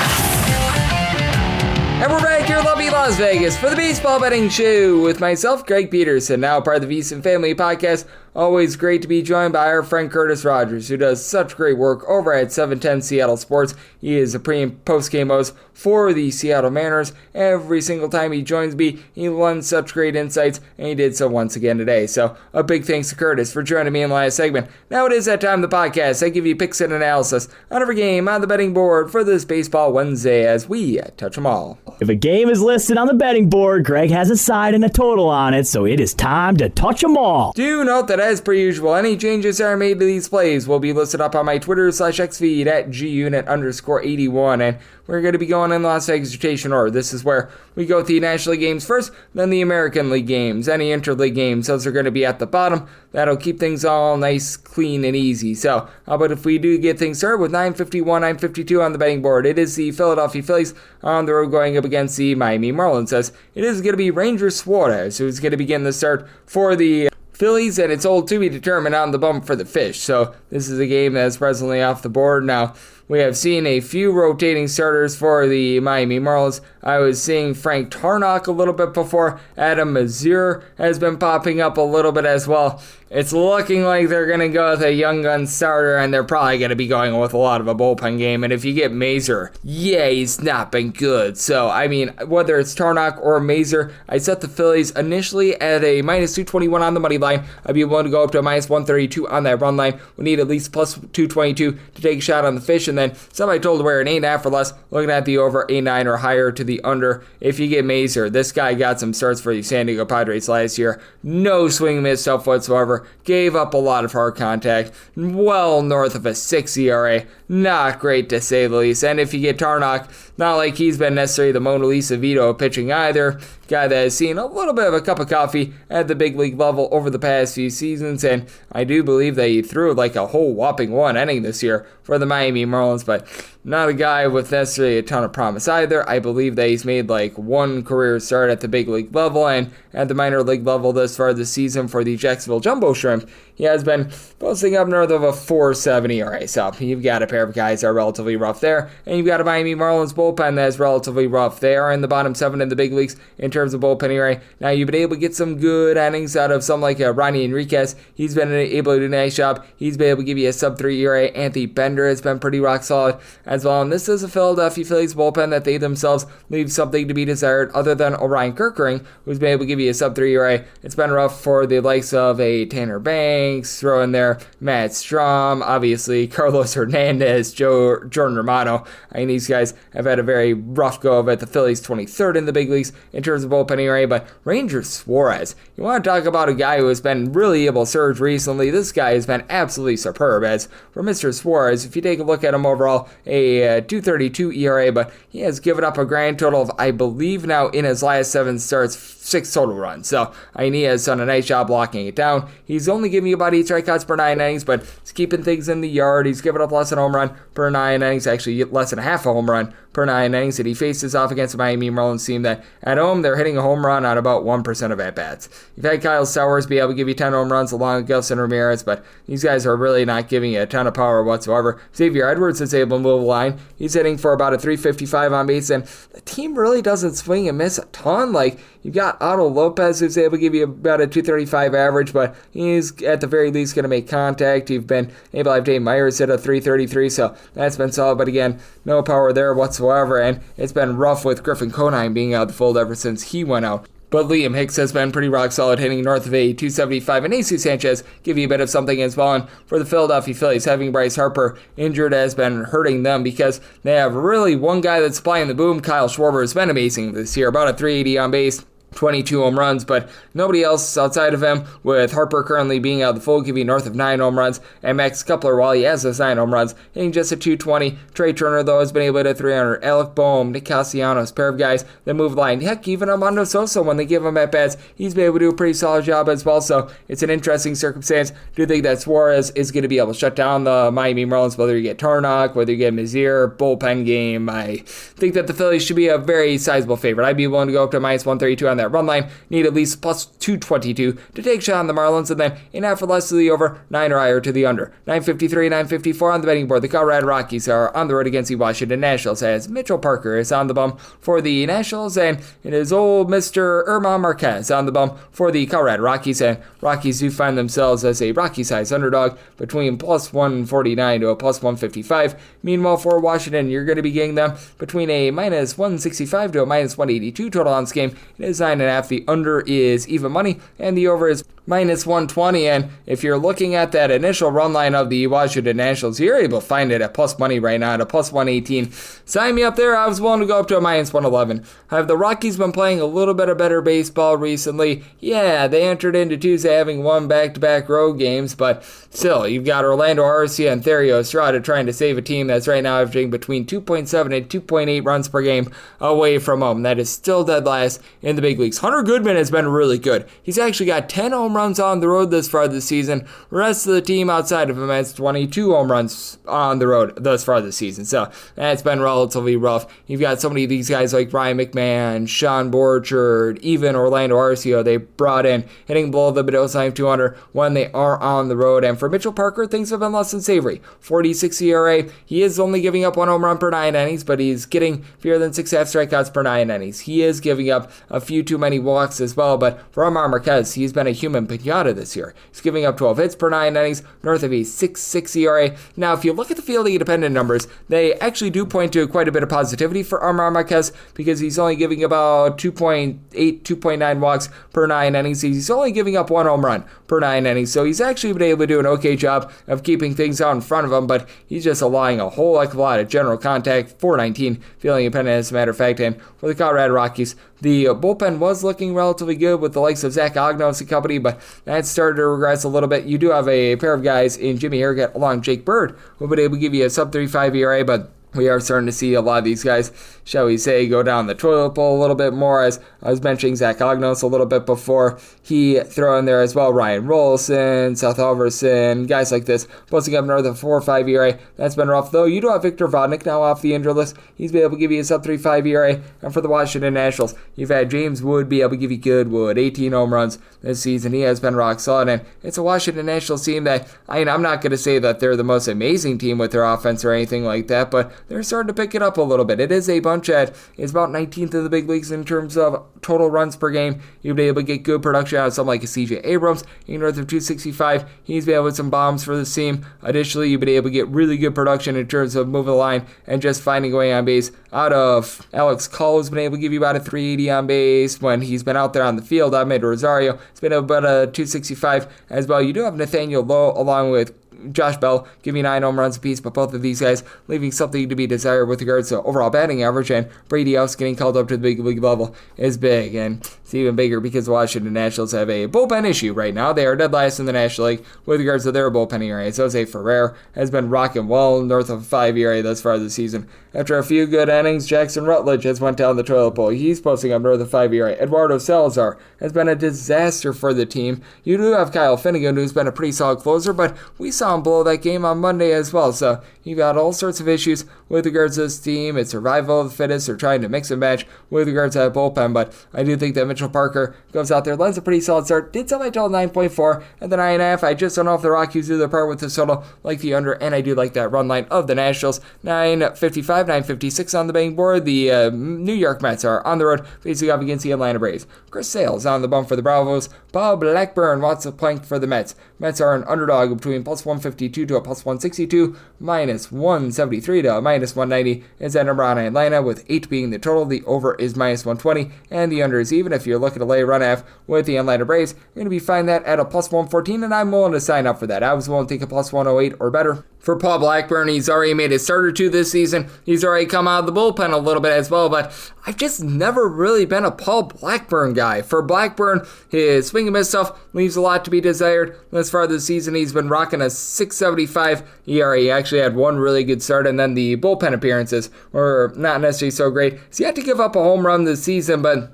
And we're back here in lovely Las Vegas for the Baseball Betting Show with myself, Greg Peterson, now part of the VSiN Family Podcast. Always great to be joined by our friend Curtis Rogers, who does such great work over at 710 Seattle Sports. He is a pre- and post-game host for the Seattle Mariners. Every single time he joins me, he lends such great insights, and he did so once again today. So a big thanks to Curtis for joining me in the last segment. Now it is that time of the podcast. I give you picks and analysis on every game on the betting board for this Baseball Wednesday as we touch them all. If a game is listed on the betting board, Greg has a side and a total on it, so it is time to touch them all. Do note that as per usual, any changes that are made to these plays will be listed up on my Twitter/X feed at @GUnit_81, and we're going to be going in Las Vegas rotation order. This is where we go with the National League games first, then the American League games, any interleague games. Those are going to be at the bottom. That'll keep things all nice, clean, and easy. So, how about if we do get things started with 951, 952 on the betting board? It is the Philadelphia Phillies on the road going up against the Miami Marlins. As it is going to be Ranger Suarez who's going to begin the start for the Phillies, and it's all to be determined on the bump for the Fish. So this is a game that's presently off the board. Now, we have seen a few rotating starters for the Miami Marlins. I was seeing Frank Tarnock a little bit before. Adam Mazur has been popping up a little bit as well. It's looking like they're going to go with a young gun starter, and they're probably going to be going with a lot of a bullpen game. And if you get Mazur, yeah, he's not been good. So, I mean, whether it's Tarnock or Mazur, I set the Phillies initially at a minus 221 on the money line. I'd be willing to go up to a minus 132 on that run line. We need at least plus 222 to take a shot on the Fish. And then somebody told to wear an 8.5 or less, looking at the over, 8.9 or higher to the under. If you get Mazur, this guy got some starts for the San Diego Padres last year. No swing miss stuff whatsoever. Gave up a lot of hard contact. Well north of a 6 ERA. Not great to say the least. And if you get Tarnock, not like he's been necessarily the Mona Lisa Vito of pitching either. Guy that has seen a little bit of a cup of coffee at the big league level over the past few seasons, and I do believe that he threw like a whole whopping one inning this year for the Miami Marlins, but not a guy with necessarily a ton of promise either. I believe that he's made like one career start at the big league level, and at the minor league level thus far this season for the Jacksonville Jumbo Shrimp, he has been posting up north of a 4.7 ERA. So you've got a pair of guys that are relatively rough there, and you've got a Miami Marlins bullpen that's relatively rough. They are in the bottom 7 in the big leagues in terms of bullpen ERA. Now you've been able to get some good innings out of some like Ronnie Enriquez. He's been able to do a nice job. He's been able to give you a sub-3 ERA. Anthony Bender has been pretty rock solid as well. And this is a Philadelphia Phillies bullpen that they themselves leave something to be desired other than Orion Kerkering, who's been able to give you a sub-3 ERA. It's been rough for the likes of a Tanner Banks, throw in there Matt Strom, obviously Carlos Hernandez, Jordan Romano. I mean, these guys have had a very rough go of it. The Phillies 23rd in the big leagues in terms of bullpen ERA, but Ranger Suarez, you want to talk about a guy who has been really able to surge recently. This guy has been absolutely superb. As for Mr. Suarez, if you take a look at him overall, a 2.32 ERA, but he has given up a grand total of, I believe now in his last 7 starts, 6 total runs. So, I mean, he has done a nice job blocking it down. He's only giving you about 8 strikeouts per 9 innings, but he's keeping things in the yard. He's given up less than a home run per 9 innings, actually less than a half a home run per 9 innings, and he faces off against the Miami Marlins team that at home they're hitting a home run on about 1% of at-bats. You've had Kyle Sowers be able to give you 10 home runs along with Gelson Ramirez, but these guys are really not giving you a ton of power whatsoever. Xavier Edwards is able to move the line. He's hitting for about a 355 on base, and the team really doesn't swing and miss a ton. Like, you've got Otto Lopez who's able to give you about a 235 average, but he's at the very least going to make contact. You've been able to have Dave Myers hit a 333, so that's been solid, but again, no power there whatsoever, and it's been rough with Griffin Conine being out of the fold ever since he went out. But Liam Hicks has been pretty rock solid, hitting north of a 275, and Jesus Sanchez give you a bit of something as well. And for the Philadelphia Phillies, having Bryce Harper injured has been hurting them because they have really one guy that's supplying the boom. Kyle Schwarber has been amazing this year, about a 380 on base, 22 home runs, but nobody else outside of him, with Harper currently being out of the fold, giving north of 9 home runs, and Max Kepler, while he has those 9 home runs, hitting just a 220. Trey Turner, though, has been able to hit 300. Alec Boehm, Nick Castellanos, pair of guys that move the line. Heck, even Armando Sosa, when they give him at-bats, he's been able to do a pretty solid job as well, so it's an interesting circumstance. Do think that Suarez is going to be able to shut down the Miami Marlins, whether you get Tarnock, whether you get Mazier, bullpen game. I think that the Phillies should be a very sizable favorite. I'd be willing to go up to minus 132 on that run line. Need at least plus 222 to take a shot on the Marlins, and then in half or less to the over, 9 or higher to the under. 953, 954 on the betting board. The Colorado Rockies are on the road against the Washington Nationals, as Mitchell Parker is on the bum for the Nationals, and it is old Mr. German Marquez on the bum for the Colorado Rockies, and Rockies do find themselves as a Rocky-sized underdog between plus 149 to a plus 155. Meanwhile, for Washington, you're going to be getting them between a minus 165 to a minus 182 total on this game. It is 9.5. The under is even money, and the over is minus 120. And if you're looking at that initial run line of the Washington Nationals, you're able to find it at plus money right now at a plus 118. Sign me up there. I was willing to go up to a minus 111. Have the Rockies been playing a little bit of better baseball recently? Yeah, they entered into Tuesday having won back-to-back road games, but still, you've got Orlando Arcia and Thairo Estrada trying to save a team that's right now averaging between 2.7 and 2.8 runs per game away from home. That is still dead last in the big leagues. Hunter Goodman has been really good. He's actually got 10 home runs on the road thus far this season. The rest of the team outside of him has 22 home runs on the road thus far this season. So that's been relatively rough. You've got so many of these guys like Ryan McMahon, Sean Borchard, even Orlando Arcia they brought in, hitting below the Mendoza 200 when they are on the road. And for Mitchell Parker, things have been less than savory. 46 ERA. He is only giving up 1 home run per 9 innings, but he's getting fewer than 6.5 strikeouts per 9 innings. He is giving up a few too many walks as well, but for Omar Marquez, he's been a human pinata this year. He's giving up 12 hits per 9 innings, north of a 6.6 ERA. Now, if you look at the fielding independent numbers, they actually do point to quite a bit of positivity for Omar Marquez because he's only giving about 2.8, 2.9 walks per 9 innings. He's only giving up 1 home run per 9 innings, so he's actually been able to do an okay job of keeping things out in front of him, but he's just allowing a whole heck of a lot of general contact. 419 fielding independent, as a matter of fact, and for the Colorado Rockies, the bullpen was looking relatively good with the likes of Zach Ognos and company, but that started to regress a little bit. You do have a pair of guys in Jimmy Harrigan along Jake Bird who have been able to give you a sub-35 ERA, but we are starting to see a lot of these guys, shall we say, go down the toilet bowl a little bit more. As I was mentioning Zach Ognos a little bit before, he throw in there as well Ryan Rolson, Seth Alverson, guys like this, posting up north of 4 or 5 ERA. That's been rough, though. You do have Victor Vodnik now off the injured list. He's been able to give you a sub-3.5 ERA. And for the Washington Nationals, you've had James Wood be able to give you good Wood, 18 home runs this season. He has been rock solid, and it's a Washington Nationals team that, I'm not going to say that they're the most amazing team with their offense or anything like that, but they're starting to pick it up a little bit. It is a bunch that is about 19th in the big leagues in terms of total runs per game. You'll be able to get good production out of something like a CJ Abrams, north of 265. He's been able to hit some bombs for this team. Additionally, you've been able to get really good production in terms of moving the line and just finding a way on base out of Alex Call, who's been able to give you about a 380 on base when he's been out there on the field. Ahmed Rosario has been about a 265 as well. You do have Nathaniel Lowe along with Josh Bell giving 9 home runs apiece, but both of these guys leaving something to be desired with regards to overall batting average, and Brady House getting called up to the big league level is big, and it's even bigger because the Washington Nationals have a bullpen issue right now. They are dead last in the National League with regards to their bullpen ERA. Jose Ferrer has been rocking well north of 5 ERA thus far this season. After a few good innings, Jackson Rutledge has went down the toilet bowl. He's posting up north of 5 ERA. Eduardo Salazar has been a disaster for the team. You do have Kyle Finnegan, who's been a pretty solid closer, but we saw him blow that game on Monday as well. So you've got all sorts of issues with regards to this team. It's survival of the fittest. They're trying to mix and match with regards to that bullpen, but I do think that Mitchell Parker goes out there, lends a pretty solid start. Did sell my total 9.4 and the 9.5. I just don't know if the Rockies do their part with this total, like the under, and I do like that run line of the Nationals. 9.55, 9.56 on the betting board. The New York Mets are on the road facing up against the Atlanta Braves. Chris Sale's on the bump for the Bravos. Bob Blackburn wants a plank for the Mets. Mets are an underdog between plus 152 to a plus 162, minus 173 to a minus 190 is that number on Atlanta, with 8 being the total. The over is minus 120, and the under is even. If you're looking to lay a run half with the Atlanta Braves, you're going to be finding that at a plus 114, and I'm willing to sign up for that. I was willing to take a plus 108 or better. For Paul Blackburn, he's already made a start or two this season. He's already come out of the bullpen a little bit as well, but I've just never really been a Paul Blackburn guy. For Blackburn, his swing and miss stuff leaves a lot to be desired. Thus far this season, he's been rocking a 6.75 ERA. He actually had one really good start, and then the bullpen appearances were not necessarily so great. He's yet to give up a home run this season, but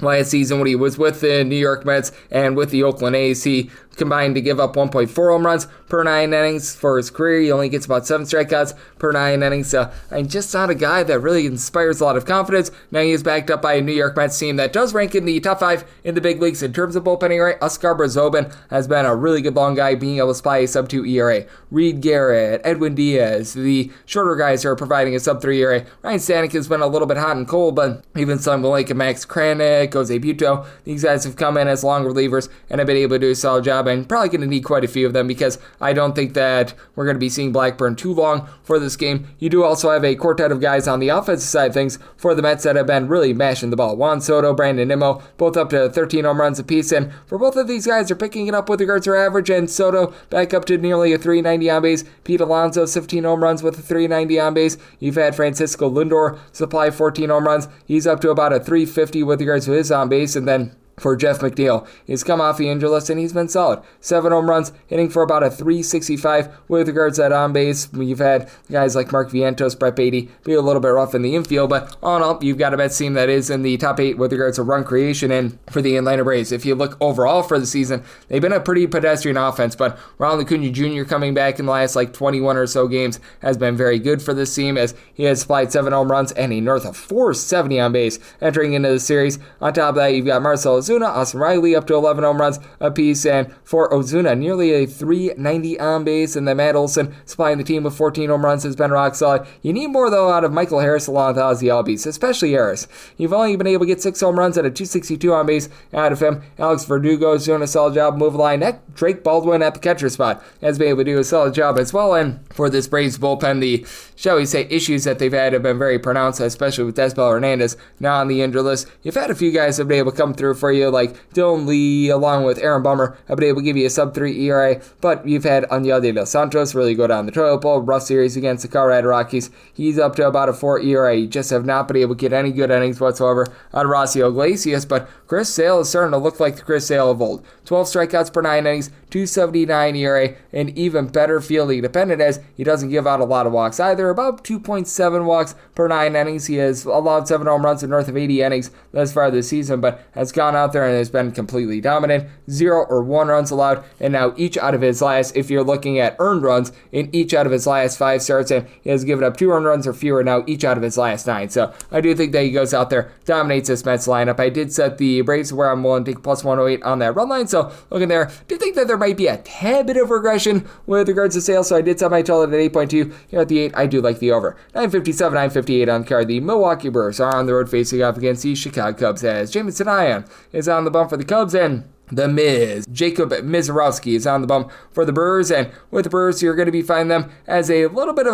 last season when he was with the New York Mets and with the Oakland A's, he combined to give up 1.4 home runs per 9 innings for his career. He only gets about 7 strikeouts per 9 innings. So I'm just not a guy that really inspires a lot of confidence. Now he is backed up by a New York Mets team that does rank in the top 5 in the big leagues in terms of bullpen ERA. Oscar Brazobin has been a really good long guy, being able to supply a sub-2 ERA. Reed Garrett, Edwin Diaz, the shorter guys are providing a sub-3 ERA. Ryan Stanek has been a little bit hot and cold, but even some like Max Kranick, Jose Buto, these guys have come in as long relievers and have been able to do a solid job. I'm probably going to need quite a few of them because I don't think that we're going to be seeing Blackburn too long for this game. You do also have a quartet of guys on the offensive side of things for the Mets that have been really mashing the ball. Juan Soto, Brandon Nimmo, both up to 13 home runs apiece, and for both of these guys, they're picking it up with regards to their average, and Soto back up to nearly a 390 on base. Pete Alonso, 15 home runs with a 390 on base. You've had Francisco Lindor supply 14 home runs. He's up to about a 350 with regards to his on base, and then for Jeff McNeil, he's come off the injury list and he's been solid. 7 home runs, hitting for about a 365 with regards to that on base. You've had guys like Mark Vientos, Brett Beatty be a little bit rough in the infield, but all in all, you've got a Mets team that is in the top 8 with regards to run creation. And for the Atlanta Braves, if you look overall for the season, they've been a pretty pedestrian offense, but Ronald Acuna Jr. coming back in the last 21 or so games has been very good for this team, as he has supplied 7 home runs and a north of 470 on base entering into the series. On top of that, you've got Marcell Ozuna, Austin Riley up to 11 home runs apiece, and for Ozuna, nearly a 390 on base, and then Matt Olson supplying the team with 14 home runs has been rock solid. You need more, though, out of Michael Harris along with Ozzy Albies, especially Harris. You've only been able to get 6 home runs at a 262 on base out of him. Alex Verdugo is doing a solid job moving the line. Heck, Drake Baldwin at the catcher spot has been able to do a solid job as well, and for this Braves bullpen, the, shall we say, issues that they've had have been very pronounced, especially with Desbel Hernandez now on the injured list. You've had a few guys that have been able to come through for you you, like Dylan Lee, along with Aaron Bummer, have been able to give you a sub-3 ERA, but you've had Onyel de los Santos really go down the toilet bowl. Rough series against the Colorado Rockies. He's up to about a 4 ERA. You just have not been able to get any good innings whatsoever on Rossio Iglesias, but Chris Sale is starting to look like the Chris Sale of old. 12 strikeouts per 9 innings, 2.79 ERA, and even better fielding dependent as he doesn't give out a lot of walks either. About 2.7 walks per 9 innings. He has allowed 7 home runs in north of 80 innings thus far this season, but has gone out there and has been completely dominant. 0 or 1 runs allowed, and now each out of his last, if you're looking at earned runs, in each out of his last 5 starts, and he has given up 2 earned runs or fewer now each out of his last 9. So I do think that he goes out there, dominates this Mets lineup. I did set the Braves where I'm willing to take plus 108 on that run line, so looking there, do think that there might be a tad bit of regression with regards to sales, so I did set my total at 8.2. Here at the 8, I do like the over. 957, 958 on the card. The Milwaukee Brewers are on the road facing off against the Chicago Cubs as Jameson Ion is on the bump for the Cubs, and the Miz, Jacob Mizorowski, is on the bump for the Brewers, and with the Brewers, you're going to be finding them as a little bit of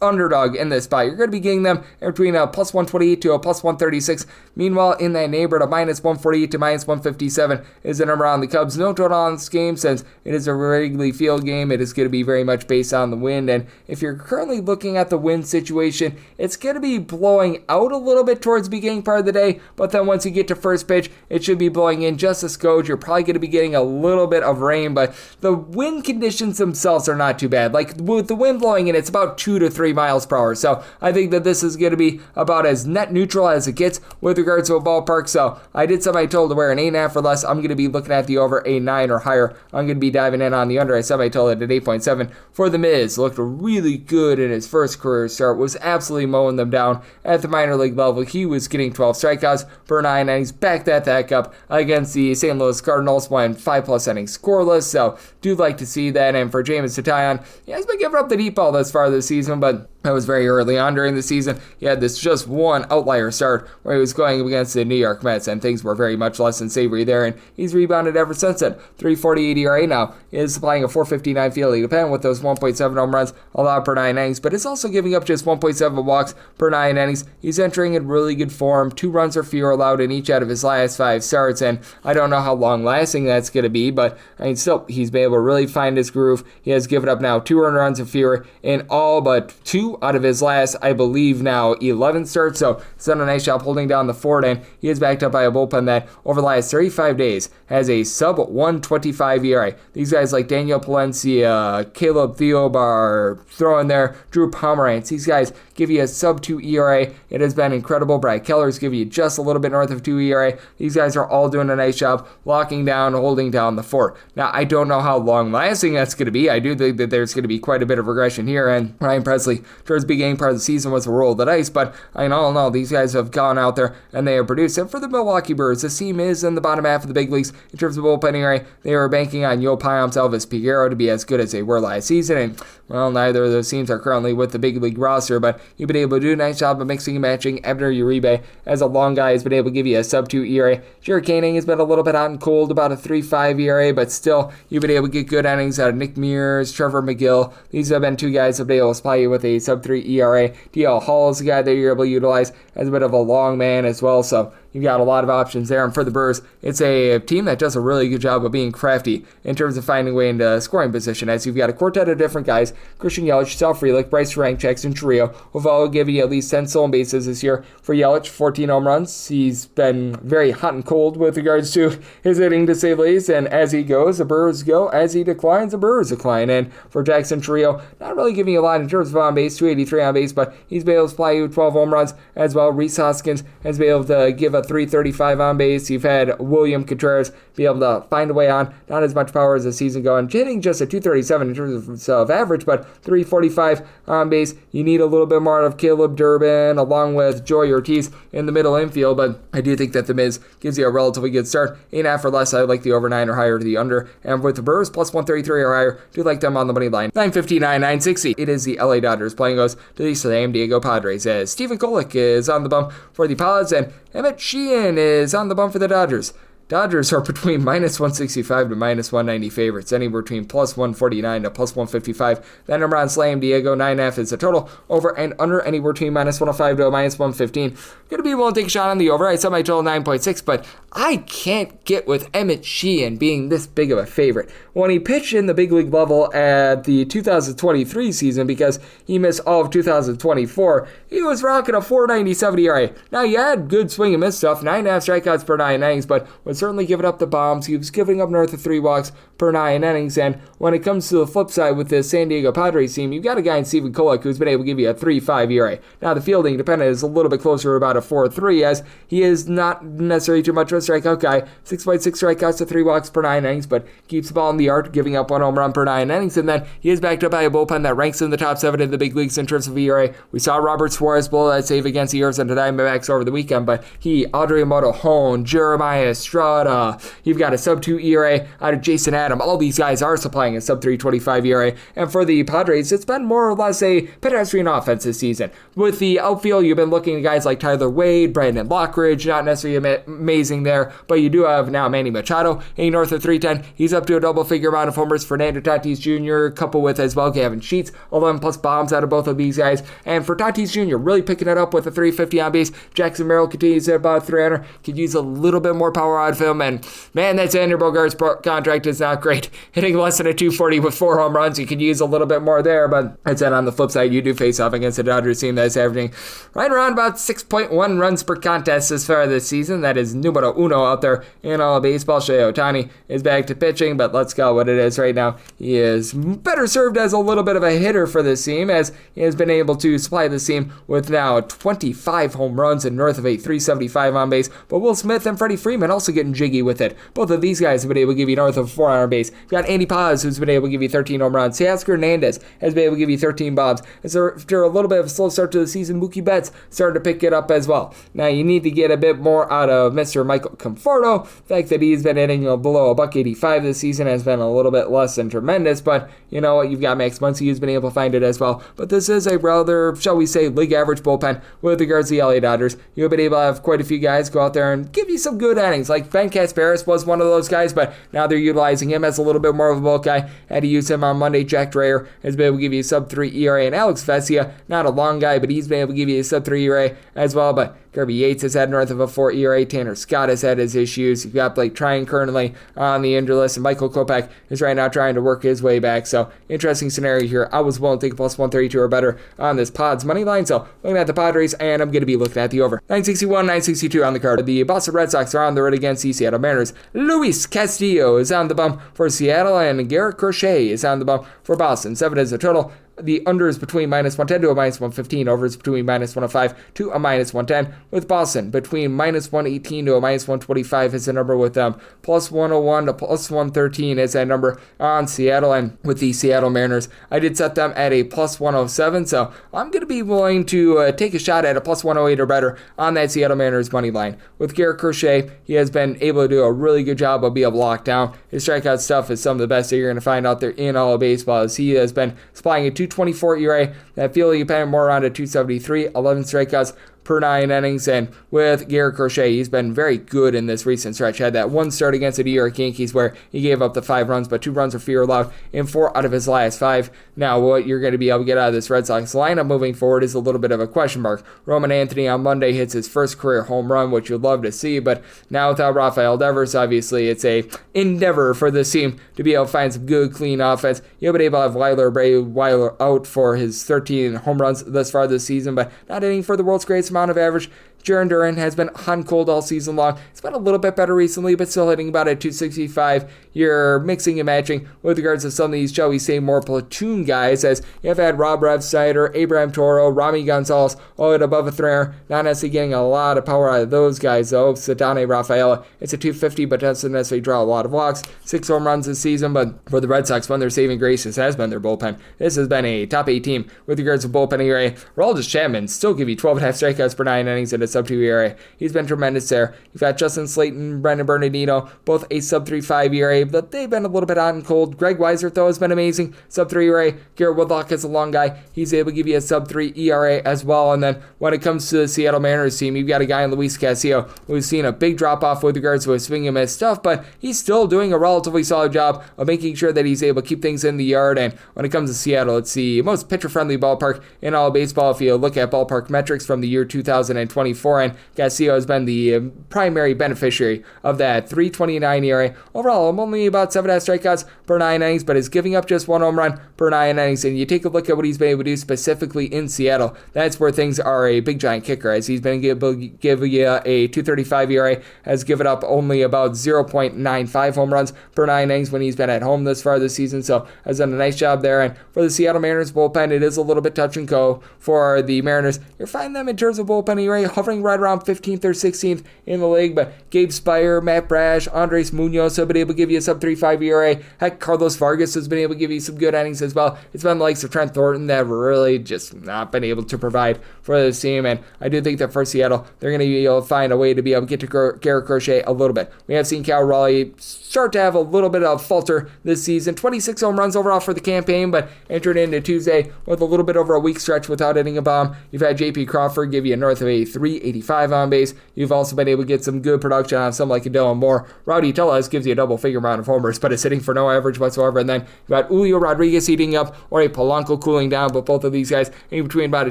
a underdog in this spot. You're going to be getting them between a plus 128 to a plus 136. Meanwhile, in that neighborhood, a minus 148 to minus 157 is the number on the Cubs. No total on this game since it is a Wrigley Field game. It is going to be very much based on the wind, and if you're currently looking at the wind situation, it's going to be blowing out a little bit towards the beginning part of the day, but then once you get to first pitch, it should be blowing in just a skoge. You're probably going to be getting a little bit of rain, but the wind conditions themselves are not too bad. Like with the wind blowing in, it's about 2 to 3 miles per hour. So I think that this is going to be about as net neutral as it gets with regards to a ballpark. So I did set my total to wear an 8.5 or less. I'm going to be looking at the over a 9 or higher. I'm going to be diving in on the under. I set my total at 8.7 for the Miz. Looked really good in his first career start. Was absolutely mowing them down at the minor league level. He was getting 12 strikeouts per 9 innings. Backed that back up against the St. Louis Cardinals, went 5+ innings scoreless, so do like to see that. And for James Tatayan, he has been giving up the deep ball thus far this season, but that was very early on during the season. He had this just one outlier start where he was going against the New York Mets, and things were very much less than savory there, and he's rebounded ever since then. 3.48 ERA now. He is supplying a 4.59 fielding dependent with those 1.7 home runs allowed per 9 innings, but it's also giving up just 1.7 walks per 9 innings. He's entering in really good form. 2 runs or fewer allowed in each out of his last 5 starts, and I don't know how long lasting that's going to be, but I mean, still, he's been able to really find his groove. He has given up now 2 earned runs or fewer in all but 2 out of his last, I believe, now 11 starts. So he's done a nice job holding down the fort, and he is backed up by a bullpen that over the last 35 days has a sub 125 ERA. These guys like Daniel Palencia, Caleb Theobar, throw in there Drew Pomerantz. These guys give you a sub 2 ERA. It has been incredible. Brad Keller's give you just a little bit north of 2 ERA. These guys are all doing a nice job locking down, holding down the fort. Now, I don't know how long lasting that's going to be. I do think that there's going to be quite a bit of regression here, and Ryan Presley, towards the beginning part of the season, was a roll of the dice, but I mean, all in all, these guys have gone out there and they have produced. And for the Milwaukee Brewers, this team is in the bottom half of the big leagues in terms of bullpen ERA. They are banking on Yo Payam's Elvis Peguero to be as good as they were last season, and well, neither of those teams are currently with the big league roster, but you've been able to do a nice job of mixing and matching. Ebner Uribe, as a long guy, has been able to give you a sub 2 ERA. Jared Koenig has been a little bit hot and cold, about a 3.5 ERA, but still, you've been able to get good innings out of Nick Mears, Trevor McGill. These have been 2 guys that have been able to supply you with a sub 3 ERA. DL Hall is a guy that you're able to utilize as a bit of a long man as well, so you've got a lot of options there. And for the Brewers, it's a team that does a really good job of being crafty in terms of finding a way into scoring position, as you've got a quartet of different guys: Christian Yelich, Sal Frelick, Bryce Frank, Jackson Chourio, who've all given you at least 10 stolen bases this year. For Yelich, 14 home runs. He's been very hot and cold with regards to his hitting, to say the least, and as he goes, the Brewers go. As he declines, the Brewers decline. And for Jackson Chourio, not really giving you a lot in terms of on base, 283 on base, but he's been able to supply you 12 home runs as well. Reese Hoskins has been able to give a 335 on base. You've had William Contreras be able to find a way on, not as much power as the season going, hitting just a 237 in terms of average, but 345 on base. You need a little bit more out of Caleb Durbin along with Joey Ortiz in the middle infield, but I do think that the Miz gives you a relatively good start. 8.5 or less, I like the over 9 or higher to the under, and with the Brewers plus 133 or higher, do like them on the money line. 959, 960. It is the LA Dodgers playing goes to the San Diego Padres, as Stephen Kolek is on the bump for the Pods, and Emmett Sheehan is on the bump for the Dodgers. Dodgers are between minus 165 to minus 190 favorites, anywhere between plus 149 to plus 155. That number on Slam Diego, 9.5 is the total. Over and under, anywhere between minus 105 to minus 115. Going to be willing to take a shot on the over. I set my total 9.6, but I can't get with Emmett Sheehan being this big of a favorite. When he pitched in the big league level at the 2023 season, because he missed all of 2024, he was rocking a 4.97 ERA. Now, he had good swing and miss stuff, 9.5 strikeouts per 9 innings, but was certainly giving up the bombs. He was giving up north of 3 walks per 9 innings, and when it comes to the flip side with the San Diego Padres team, you've got a guy in Steven Kolek who's been able to give you a 3.5 ERA. Now, the fielding dependent is a little bit closer to about a 4.3, as he is not necessarily too much of a strikeout guy. 6.6 strikeouts to 3 walks per 9 innings, but keeps the ball in the yard, giving up 1 home run per 9 innings, and then he is backed up by a bullpen that ranks in the top 7 in the big leagues in terms of ERA. We saw Robert Suarez blow that save against the Arizona Diamondbacks over the weekend, but he, Adriano Hone, Jeremiah Estrada, you've got a sub-2 ERA out of Jason Adam. All these guys are supplying a sub-325 ERA, and for the Padres, it's been more or less a pedestrian offense this season. With the outfield, you've been looking at guys like Tyler Wade, Brandon Lockridge, not necessarily amazing there, but you do have now Manny Machado, a north of 310. He's up to a double-figure amount of homers. Fernando Tatis Jr., coupled with as well Gavin Sheets, 11 plus bombs out of both of these guys. And for Tatis Jr., really picking it up with a 350 on base. Jackson Merrill continues at about 300. Could use a little bit more power out of him. And man, that Xander Bogaerts contract is not great. Hitting less than a 240 with 4 home runs. You could use a little bit more there. But I'd say on the flip side, you do face off against the Dodgers team that's averaging right around about 6.1 runs per contest as far as this season. That is numero uno out there in all of baseball. Shohei Ohtani is back to pitching, but let's go what it is right now. He is better served as a little bit of a hitter for this team, as he has been able to supply this team with now 25 home runs and north of a 375 on base. But Will Smith and Freddie Freeman also getting jiggy with it. Both of these guys have been able to give you north of 4 on base. You've got Andy Paz, who's been able to give you 13 home runs. Teoscar Hernandez has been able to give you 13 bombs. And so after a little bit of a slow start to the season, Mookie Betts started to pick it up as well. Now you need to get a bit more out of Mr. Michael Conforto. The fact that he's been hitting below a $185 this season has been a little bit less than tremendous, but you know what? You've got Max Muncy who's been able to find it as well. But this is a rather, shall we say, league average bullpen with regards to the LA Dodgers. You've been able to have quite a few guys go out there and give you some good innings. Like Ben Kasparis was one of those guys, but now they're utilizing him as a little bit more of a bulk guy. Had to use him on Monday. Jack Dreyer has been able to give you a sub-3 ERA, and Alex Vesia, not a long guy, but he's been able to give you a sub-3 ERA as well. But Kirby Yates has had north of a 4 ERA. Tanner Scott has had his issues. You've got Blake Tryon currently on the injury list, and Michael Kopech is right now trying to work his way back. So, interesting scenario here. I was willing to take a plus 132 or better on this Pods money line. So, looking at the Padres, and I'm going to be looking at the over. 961, 962 on the card. The Boston Red Sox are on the road against the Seattle Mariners. Luis Castillo is on the bump for Seattle, and Garrett Crochet is on the bump for Boston. 7 is the total. The under is between minus 110 to a minus 115. Over is between minus 105 to a minus 110. With Boston, between minus 118 to a minus 125 is the number with them. Plus 101 to plus 113 is that number on Seattle. And with the Seattle Mariners, I did set them at a plus 107. So I'm going to be willing to take a shot at a plus 108 or better on that Seattle Mariners money line. With Garrett Crochet, he has been able to do a really good job of being able to lock down. His strikeout stuff is some of the best that you're going to find out there in all of baseball, as he has been supplying a 224 ERA. That fielding paying more around a 273, 11 strikeouts per 9 innings, and with Garrett Crochet, he's been very good in this recent stretch. Had that one start against the New York Yankees where he gave up the 5 runs, but 2 runs or fewer allowed in 4 out of his last 5. Now, what you're going to be able to get out of this Red Sox lineup moving forward is a little bit of a question mark. Roman Anthony on Monday hits his first career home run, which you'd love to see, but now without Rafael Devers, obviously it's a endeavor for this team to be able to find some good, clean offense. You've been able to have Weiler out for his 13 home runs thus far this season, but not hitting for the world's greatest amount of average. Jaron Duran has been hot cold all season long. It's been a little bit better recently, but still hitting about a 265. You're mixing and matching with regards to some of these, shall we say, more platoon guys, as you have had Rob Refsnyder, Abraham Toro, Rami Gonzalez, all at above a 300. Not necessarily getting a lot of power out of those guys, though. Ceddanne Rafaela, it's a 250, but doesn't necessarily draw a lot of walks. 6 home runs this season, but for the Red Sox, one of their saving graces has been their bullpen. This has been a top 8 team with regards to bullpen ERA. Aroldis Chapman still give you 12.5 strikeouts per 9 innings and a sub-2 ERA. He's been tremendous there. You've got Justin Slayton, Brendan Bernardino, both a sub-3.5 ERA, but they've been a little bit hot and cold. Greg Weisert, though, has been amazing. Sub-3 ERA. Garrett Woodlock is a long guy. He's able to give you a sub-3 ERA as well. And then when it comes to the Seattle Mariners team, you've got a guy in Luis Castillo who's seen a big drop-off with regards to his swing and miss stuff, but he's still doing a relatively solid job of making sure that he's able to keep things in the yard. And when it comes to Seattle, it's the most pitcher-friendly ballpark in all of baseball if you look at ballpark metrics from the year 2024, and Castillo has been the primary beneficiary of that 3.29 ERA. Overall, I'm only about 7.5 strikeouts per 9 innings, but is giving up just 1 home run per 9 innings, and you take a look at what he's been able to do specifically in Seattle, that's where things are a big giant kicker, as he's been able to give you a 2.35 ERA, has given up only about 0.95 home runs per 9 innings when he's been at home this far this season, so has done a nice job there. And for the Seattle Mariners bullpen, it is a little bit touch and go for the Mariners. You're finding them in terms of bullpen ERA hovering right around 15th or 16th in the league, but Gabe Spire, Matt Brash, Andres Munoz have been able to give you a sub-3.5 ERA. Heck, Carlos Vargas has been able to give you some good innings as well. It's been the likes of Trent Thornton that have really just not been able to provide for this team, and I do think that for Seattle, they're going to be able to find a way to be able to get to Garrett Crochet a little bit. We have seen Cal Raleigh start to have a little bit of falter this season. 26 home runs overall for the campaign, but entered into Tuesday with a little bit over a week stretch without hitting a bomb. You've had J.P. Crawford give you north of a 385 on base. You've also been able to get some good production on someone like a Dylan Moore. Rowdy Tellez gives you a double-figure amount of homers, but is hitting for no average whatsoever. And then you've got Julio Rodriguez heating up or a Polanco cooling down, but both of these guys in between about a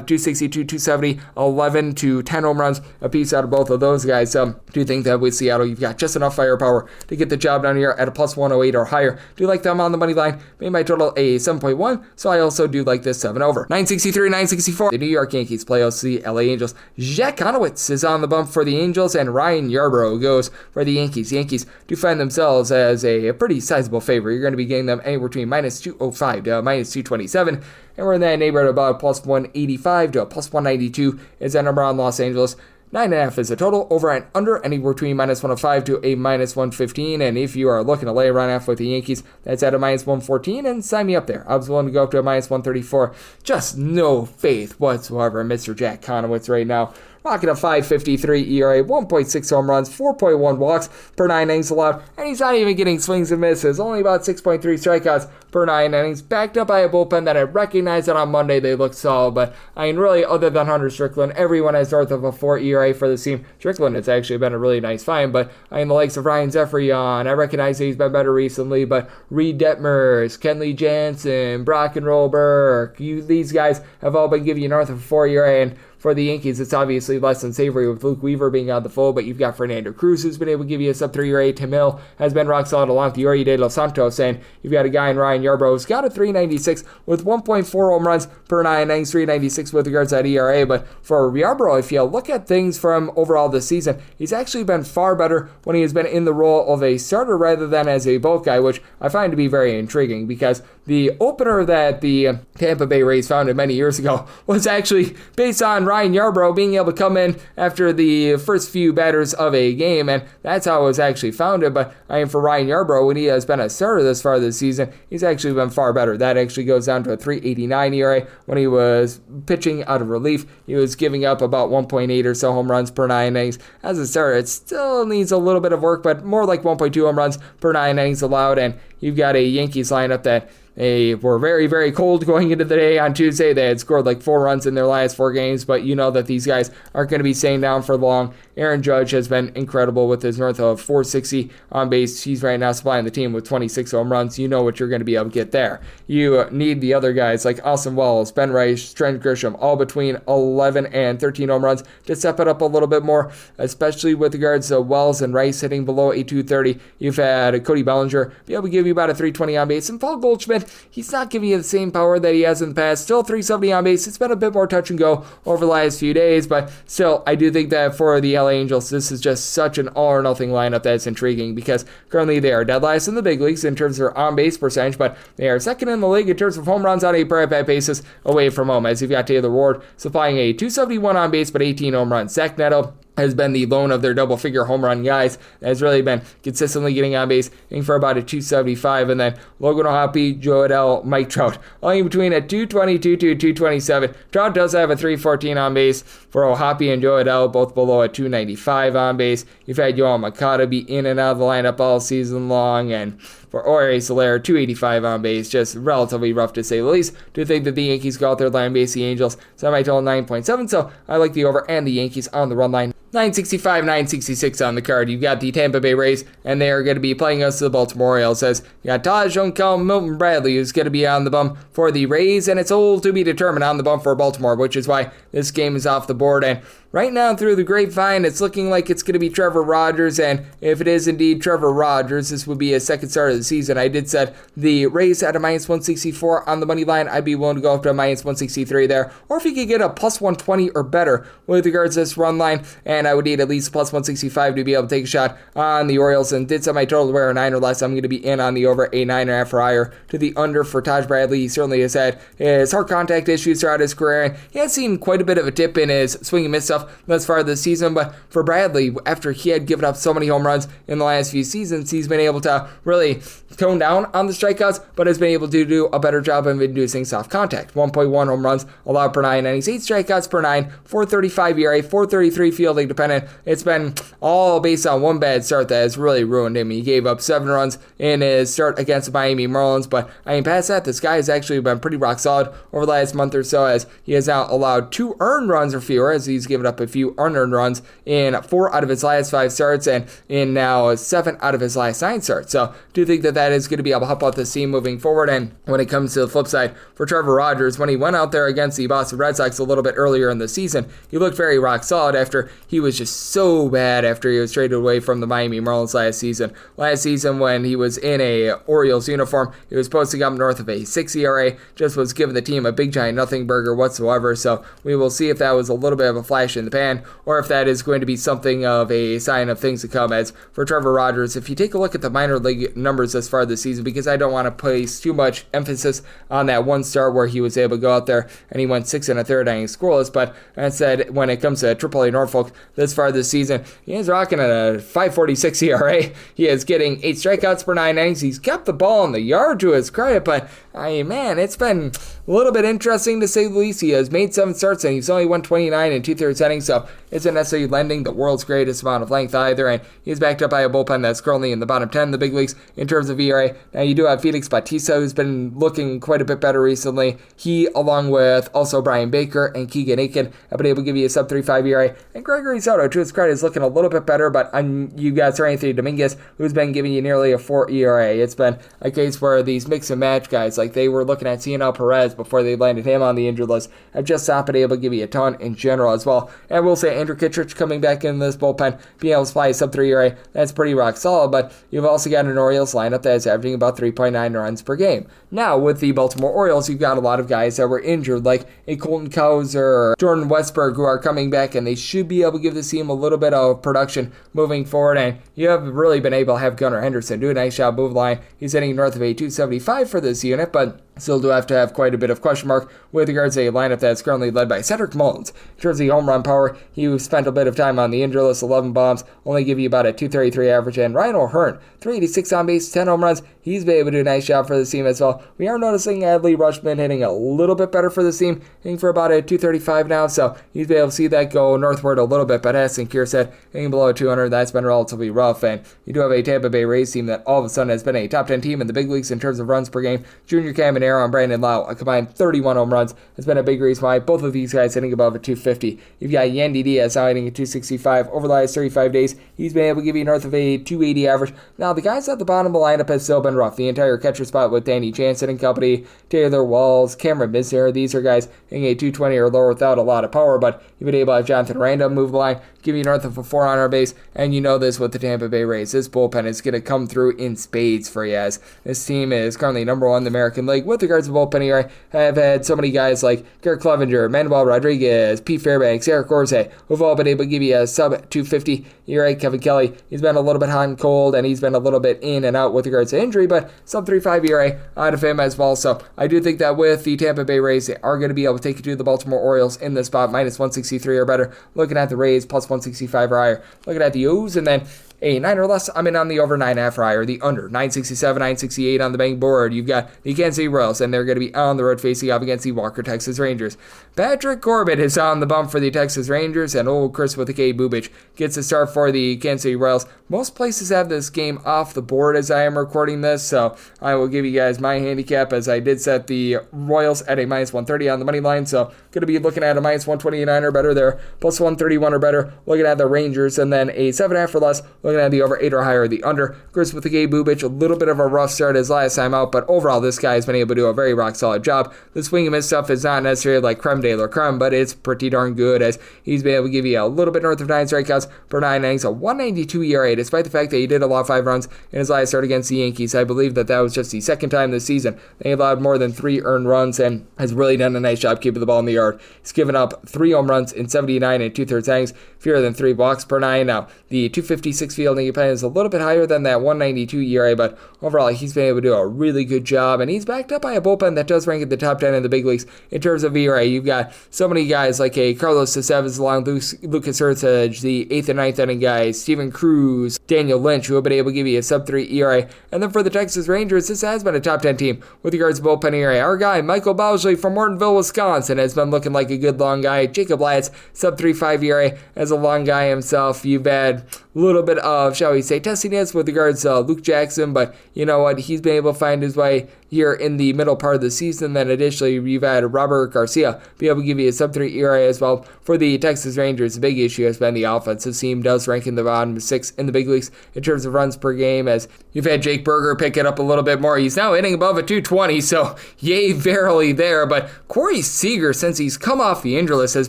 262, 270, 11 to 10 home runs a piece out of both of those guys. So I do think that with Seattle, you've got just enough firepower to get the job done here at a plus 108 or higher. Do like them on the money line. Made my total a 7.1, so I also do like this 7 over. 963, 964. The New York Yankees play host the LA Angels. Jack Conowitz is on the bump for the Angels, and Ryan Yarbrough goes for the Yankees. Yankees do find themselves as a pretty sizable favorite. You're going to be getting them anywhere between minus 205 to minus 227, and we're in that neighborhood about plus 185 to a plus 192 is that number on Los Angeles. 9.5 is the total, over and under anywhere between minus 105 to a minus 115, and if you are looking to lay a run off with the Yankees, that's at a minus 114, and sign me up there. I was willing to go up to a minus 134. Just no faith whatsoever in Mr. Jack Conowitz right now. Rocking a 5.53 ERA, 1.6 home runs, 4.1 walks per 9 innings allowed, and he's not even getting swings and misses. Only about 6.3 strikeouts per 9 innings, backed up by a bullpen that I recognized that on Monday they looked solid, but I mean, really, other than Hunter Strickland, everyone has north of a 4 ERA for this team. Strickland has actually been a really nice find, but I mean, the likes of Ryan Zephyrion, I recognize that he's been better recently, but Reed Detmers, Kenley Jansen, Brock and Roll Burke, these guys have all been giving you north of a 4 ERA, and for the Yankees, it's obviously less than savory with Luke Weaver being on the fold, but you've got Fernando Cruz who's been able to give you a sub-3 ERA. Tim Hill has been rock solid along with Yuri De Los Santos, and you've got a guy in Ryan Yarbrough who's got a 396 with 1.4 home runs per 9 innings, 396 with regards to that ERA. But for Yarbrough, if you look at things from overall this season, he's actually been far better when he has been in the role of a starter rather than as a bulk guy, which I find to be very intriguing because the opener that the Tampa Bay Rays founded many years ago was actually based on Ryan Yarbrough being able to come in after the first few batters of a game, and that's how it was actually founded. But I mean, for Ryan Yarbrough, when he has been a starter this far this season, he's actually been far better. That actually goes down to a 3.89 ERA. When he was pitching out of relief, he was giving up about 1.8 or so home runs per 9 innings. As a starter, it still needs a little bit of work, but more like 1.2 home runs per 9 innings allowed, and you've got a Yankees lineup that they were very, very cold going into the day on Tuesday. They had scored like 4 runs in their last 4 games, but you know that these guys aren't going to be staying down for long. Aaron Judge has been incredible with his north of 460 on base. He's right now supplying the team with 26 home runs. You know what you're going to be able to get there. You need the other guys like Austin Wells, Ben Rice, Trent Grisham, all between 11 and 13 home runs to step it up a little bit more, especially with regards to Wells and Rice hitting below a 230. You've had Cody Bellinger be able to give you about a 320 on base, and Paul Goldschmidt, he's not giving you the same power that he has in the past. Still 370 on base. It's been a bit more touch and go over the last few days, but still, I do think that for the LA Angels, this is just such an all or nothing lineup that's intriguing because currently they are dead last in the big leagues in terms of their on-base percentage, but they are second in the league in terms of home runs on a per-at-bat basis away from home, as you've got Taylor Ward supplying a 271 on base but 18 home runs. Zach Neto has been the lone of their double-figure home run guys. Has really been consistently getting on base, hitting for about a 275, and then Logan O'Hoppe, Joe Adell, Mike Trout, all in between at 222 to 227. Trout does have a 314 on base for O'Hoppe and Joe Adell, both below a 295 on base. You've had Yoel Makata be in and out of the lineup all season long, and for Jorge Soler, 285 on base, just relatively rough to say the least. Do think that the Yankees go out there line base the Angels, semi-total 9.7, so I like the over and the Yankees on the run line. 965, 966 on the card. You've got the Tampa Bay Rays, and they are going to be playing us the Baltimore Orioles. As you got Taj Junkel, Milton Bradley, who's going to be on the bump for the Rays, and it's all to be determined on the bump for Baltimore, which is why this game is off the board. And right now, through the grapevine, it's looking like it's going to be Trevor Rogers, and if it is indeed Trevor Rogers, this would be a second start of the season. I did set the Rays at a minus 164 on the money line. I'd be willing to go up to a minus 163 there, or if you could get a plus 120 or better with regards to this run line, and I would need at least plus 165 to be able to take a shot on the Orioles, and did set my total to wear a 9 or less. I'm going to be in on the over a 9.5 or higher to the under for Taj Bradley. He certainly has had his hard contact issues throughout his career, and he has seen quite a bit of a dip in his swing and miss stuff thus far this season. But for Bradley, after he had given up so many home runs in the last few seasons, he's been able to really tone down on the strikeouts, but has been able to do a better job of inducing soft contact. 1.1 home runs allowed per 9 innings, 8 strikeouts per 9, 4.35 ERA, 4.33 fielding dependent. It's been all based on one bad start that has really ruined him. He gave up 7 runs in his start against the Miami Marlins, but I mean, past that, this guy has actually been pretty rock solid over the last month or so, as he has now allowed 2 earned runs or fewer, as he's given up a few unearned runs in 4 out of his last 5 starts, and in now 7 out of his last 9 starts. So do think that that is going to be able to help out this team moving forward. And when it comes to the flip side for Trevor Rogers, when he went out there against the Boston Red Sox a little bit earlier in the season, he looked very rock solid after he was just so bad after he was traded away from the Miami Marlins last season. Last season, when he was in a Orioles uniform, he was posting up north of a 6 ERA, just was giving the team a big giant nothing burger whatsoever. So we will see if that was a little bit of a flash in the pan, or if that is going to be something of a sign of things to come. As for Trevor Rogers, if you take a look at the minor league numbers thus far this season, because I don't want to place too much emphasis on that one start where he was able to go out there and he went 6 1/3 innings scoreless, but that said, when it comes to AAA Norfolk this far this season, he is rocking at a 5.46 ERA. He is getting 8 strikeouts per 9 innings. He's kept the ball in the yard to his credit, but I mean, man, it's been a little bit interesting to say the least. He has made 7 starts and he's only won 29 and 2/3 innings, so isn't necessarily lending the world's greatest amount of length either, and he's backed up by a bullpen that's currently in the bottom 10 in the big leagues in terms of ERA. Now you do have Felix Bautista, who's been looking quite a bit better recently. He, along with also Brian Baker and Keegan Aiken, have been able to give you a sub-3.5 ERA, and Gregory Soto, to his credit, is looking a little bit better, but you got Sir Anthony Dominguez, who's been giving you nearly a 4 ERA. It's been a case where these mix and match guys, like they were looking at Cianel Perez before they landed him on the injured list, have just not been able to give you a ton in general as well. And we'll say Andrew Kittredge coming back in this bullpen, being able to fly a sub-3 ERA, that's pretty rock solid, but you've also got an Orioles lineup that is averaging about 3.9 runs per game. Now, with the Baltimore Orioles, you've got a lot of guys that were injured, like a Colton Cowser or Jordan Westberg, who are coming back, and they should be able to give this team a little bit of production moving forward, and you have really been able to have Gunnar Henderson do a nice job move line. He's hitting north of a 275 for this unit, but still do have to have quite a bit of question mark with regards to a lineup that's currently led by Cedric Mullins. In terms of the home run power, he spent a bit of time on the injury list, 11 bombs, only give you about a 233 average, and Ryan O'Hearn, 386 on base, 10 home runs. He's been able to do a nice job for the team as well. We are noticing Adley Rutschman hitting a little bit better for the team, hitting for about a 235 now, so he's been able to see that go northward a little bit, but as Sinclair said, hitting below 200, that's been relatively rough, and you do have a Tampa Bay Rays team that all of a sudden has been a top 10 team in the big leagues in terms of runs per game. Junior Caminero and Brandon Lau, a combined 31 home runs, has been a big reason why both of these guys hitting above a 250. You've got Yandy Diaz now hitting a 265 over the last 35 days. He's been able to give you north of a 280 average. Now, the guys at the bottom of the lineup have still been rough. The entire catcher spot with Danny Jansen and company, Taylor Walls, Cameron Misner, these are guys hitting a 220 or lower without a lot of power, but you've been able to have Jonathan Random move the line, give you north of a 4 on our base, and you know this with the Tampa Bay Rays. This bullpen is going to come through in spades for you, as this team is currently number 1 in the American League with regards to bullpen ERA. Have had so many guys like Garrett Clevenger, Manuel Rodriguez, Pete Fairbanks, Eric Gorze, who've all been able to give you a sub-250 ERA. Kevin Kelly, he's been a little bit hot and cold, and he's been a little bit in and out with regards to injury 3, but sub 3.5 ERA out of him as well. So I do think that with the Tampa Bay Rays, they are going to be able to take you to the Baltimore Orioles in this spot, minus 163 or better. Looking at the Rays, plus 165 or higher. Looking at the O's, and then a 9 or less, I'm in on the over 9.5 or higher, the under 967, 968 on the betting board. You've got the Kansas City Royals, and they're going to be on the road facing off against the Walker Texas Rangers. Patrick Corbin is on the bump for the Texas Rangers, and old Chris with the K. Bubich gets a start for the Kansas City Royals. Most places have this game off the board as I am recording this, so I will give you guys my handicap as I did set the Royals at a minus 130 on the money line, so going to be looking at a minus 129 or better there, plus 131 or better, looking at the Rangers, and then a 7.5 or less, looking at the over 8 or higher, the under. Chris with the K. Bubich, a little bit of a rough start his last time out, but overall this guy has been able to do a very rock solid job. The swing and miss stuff is not necessarily like creme de la creme, but it's pretty darn good as he's been able to give you a little bit north of 9 strikeouts per 9 innings, a 192 ERA, despite the fact that he did allow 5 runs in his last start against the Yankees. I believe that was just the second time this season that he allowed more than 3 earned runs and has really done a nice job keeping the ball in the yard. He's given up 3 home runs in 79 and 2/3 innings, fewer than 3 walks per 9. Now, the 256 fielding opinion is a little bit higher than that 192 ERA, but overall he's been able to do a really good job, and he's backed up by a bullpen that does rank in the top 10 in the big leagues in terms of ERA. You've got so many guys like a Carlos Estevez along Lucas Hurtage, the 8th and 9th inning guys, Steven Cruz, Daniel Lynch, who have been able to give you a sub 3 ERA. And then for the Texas Rangers, this has been a top 10 team with regards to bullpen ERA. Our guy, Michael Bousley from Mortonville, Wisconsin, has been looking like a good long guy. Jacob Latz, sub 3.5 ERA as a long guy himself. You've had a little bit of, shall we say, testiness with regards to Luke Jackson, but you know what? He's been able to find his way here in the middle part of the season. Then additionally, you've had Robert Garcia be able to give you a sub 3 ERA as well. For the Texas Rangers, the big issue has been the offensive team does rank in the bottom 6 in the big leagues in terms of runs per game, as you've had Jake Berger pick it up a little bit more. He's now hitting above a 220, so yay verily there. But Corey Seager, since he's come off the injury list, has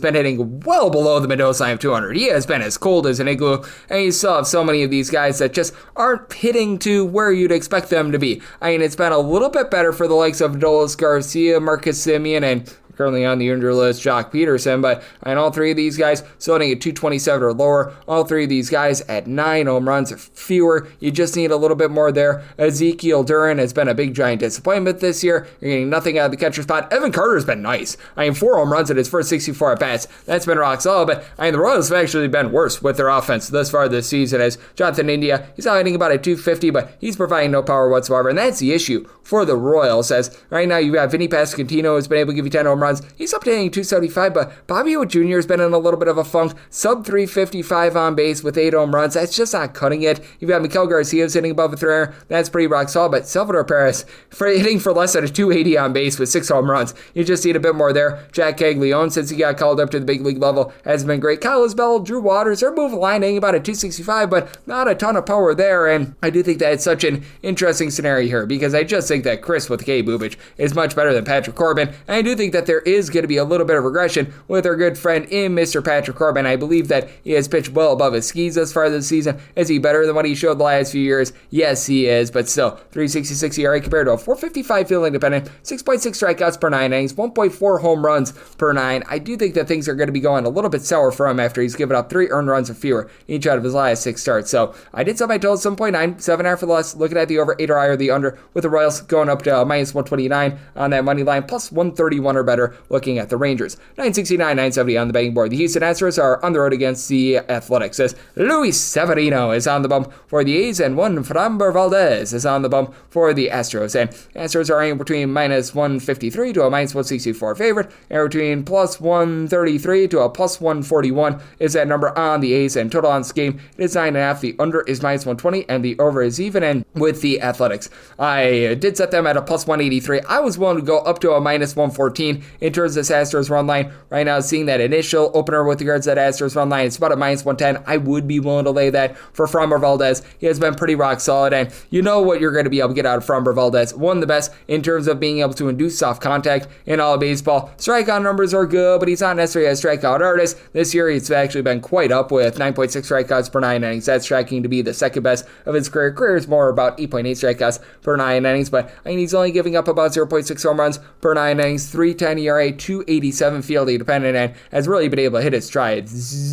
been hitting well below the Mendoza line of 200. He has been as cold as an igloo, and you still have so many of these guys that just aren't hitting to where you'd expect them to be. I mean, it's been a little bit better for the likes of Adolis Garcia, Marcus Semien, and currently on the injury list, Jock Peterson, but on all 3 of these guys, starting at 227 or lower, all 3 of these guys at 9 home runs or fewer. You just need a little bit more there. Ezekiel Duran has been a big giant disappointment this year. You're getting nothing out of the catcher spot. Evan Carter's been nice. I mean, 4 home runs in his first 64 at-bats. That's been rock solid, but I mean, the Royals have actually been worse with their offense thus far this season, as Jonathan India, he's out hitting about a 250, but he's providing no power whatsoever, and that's the issue for the Royals, as right now you've got Vinny Pasquantino, who's been able to give you 10 home runs. He's up to hitting 275, but Bobby Witt Jr. has been in a little bit of a funk. Sub 355 on base with 8 home runs. That's just not cutting it. You've got Miguel Garcia hitting above a 3. That's pretty rock solid, but Salvador Perez hitting for less than a 280 on base with 6 home runs. You just need a bit more there. Jack Caglione, since he got called up to the big league level, has been great. Kyle Isbell, Drew Waters, they're moving line, hitting about a 265, but not a ton of power there, and I do think that it's such an interesting scenario here, because I just think that Chris with K. Bubich is much better than Patrick Corbin, and I do think that there is going to be a little bit of regression with our good friend in Mr. Patrick Corbin. I believe that he has pitched well above his skis thus far this season. Is he better than what he showed the last few years? Yes, he is, but still, 366 ERA compared to a 455 fielding dependent, 6.6 strikeouts per 9 innings, 1.4 home runs per 9. I do think that things are going to be going a little bit sour for him after he's given up 3 earned runs or fewer each out of his last 6 starts. So I did set my total 7.9, 7.5 for the less, looking at the over 8 or higher, the under, with the Royals going up to minus 129 on that money line, plus 131 or better, looking at the Rangers. 969, 970 on the betting board. The Houston Astros are on the road against the Athletics, as Luis Severino is on the bump for the A's, and one Framber Valdez is on the bump for the Astros. And Astros are in between minus 153 to a minus 164 favorite, and between plus 133 to a plus 141 is that number on the A's, and total on this game is 9.5. The under is minus 120, and the over is even. And with the Athletics, I did set them at a plus 183. I was willing to go up to a minus 114 in terms of this Astros run line. Right now, seeing that initial opener with regards to that Astros run line, it's about a minus 110. I would be willing to lay that for Framber Valdez. He has been pretty rock solid, and you know what you're going to be able to get out of Framber Valdez. One of the best in terms of being able to induce soft contact in all of baseball. Strikeout numbers are good, but he's not necessarily a strikeout artist. This year, he's actually been quite up with 9.6 strikeouts per 9 innings. That's tracking to be the second best of his career. Career is more about 8.8 strikeouts per 9 innings, but I mean, he's only giving up about 0.6 home runs per 9 innings, 310 ERA, 2.87 fielding dependent, and has really been able to hit his stride.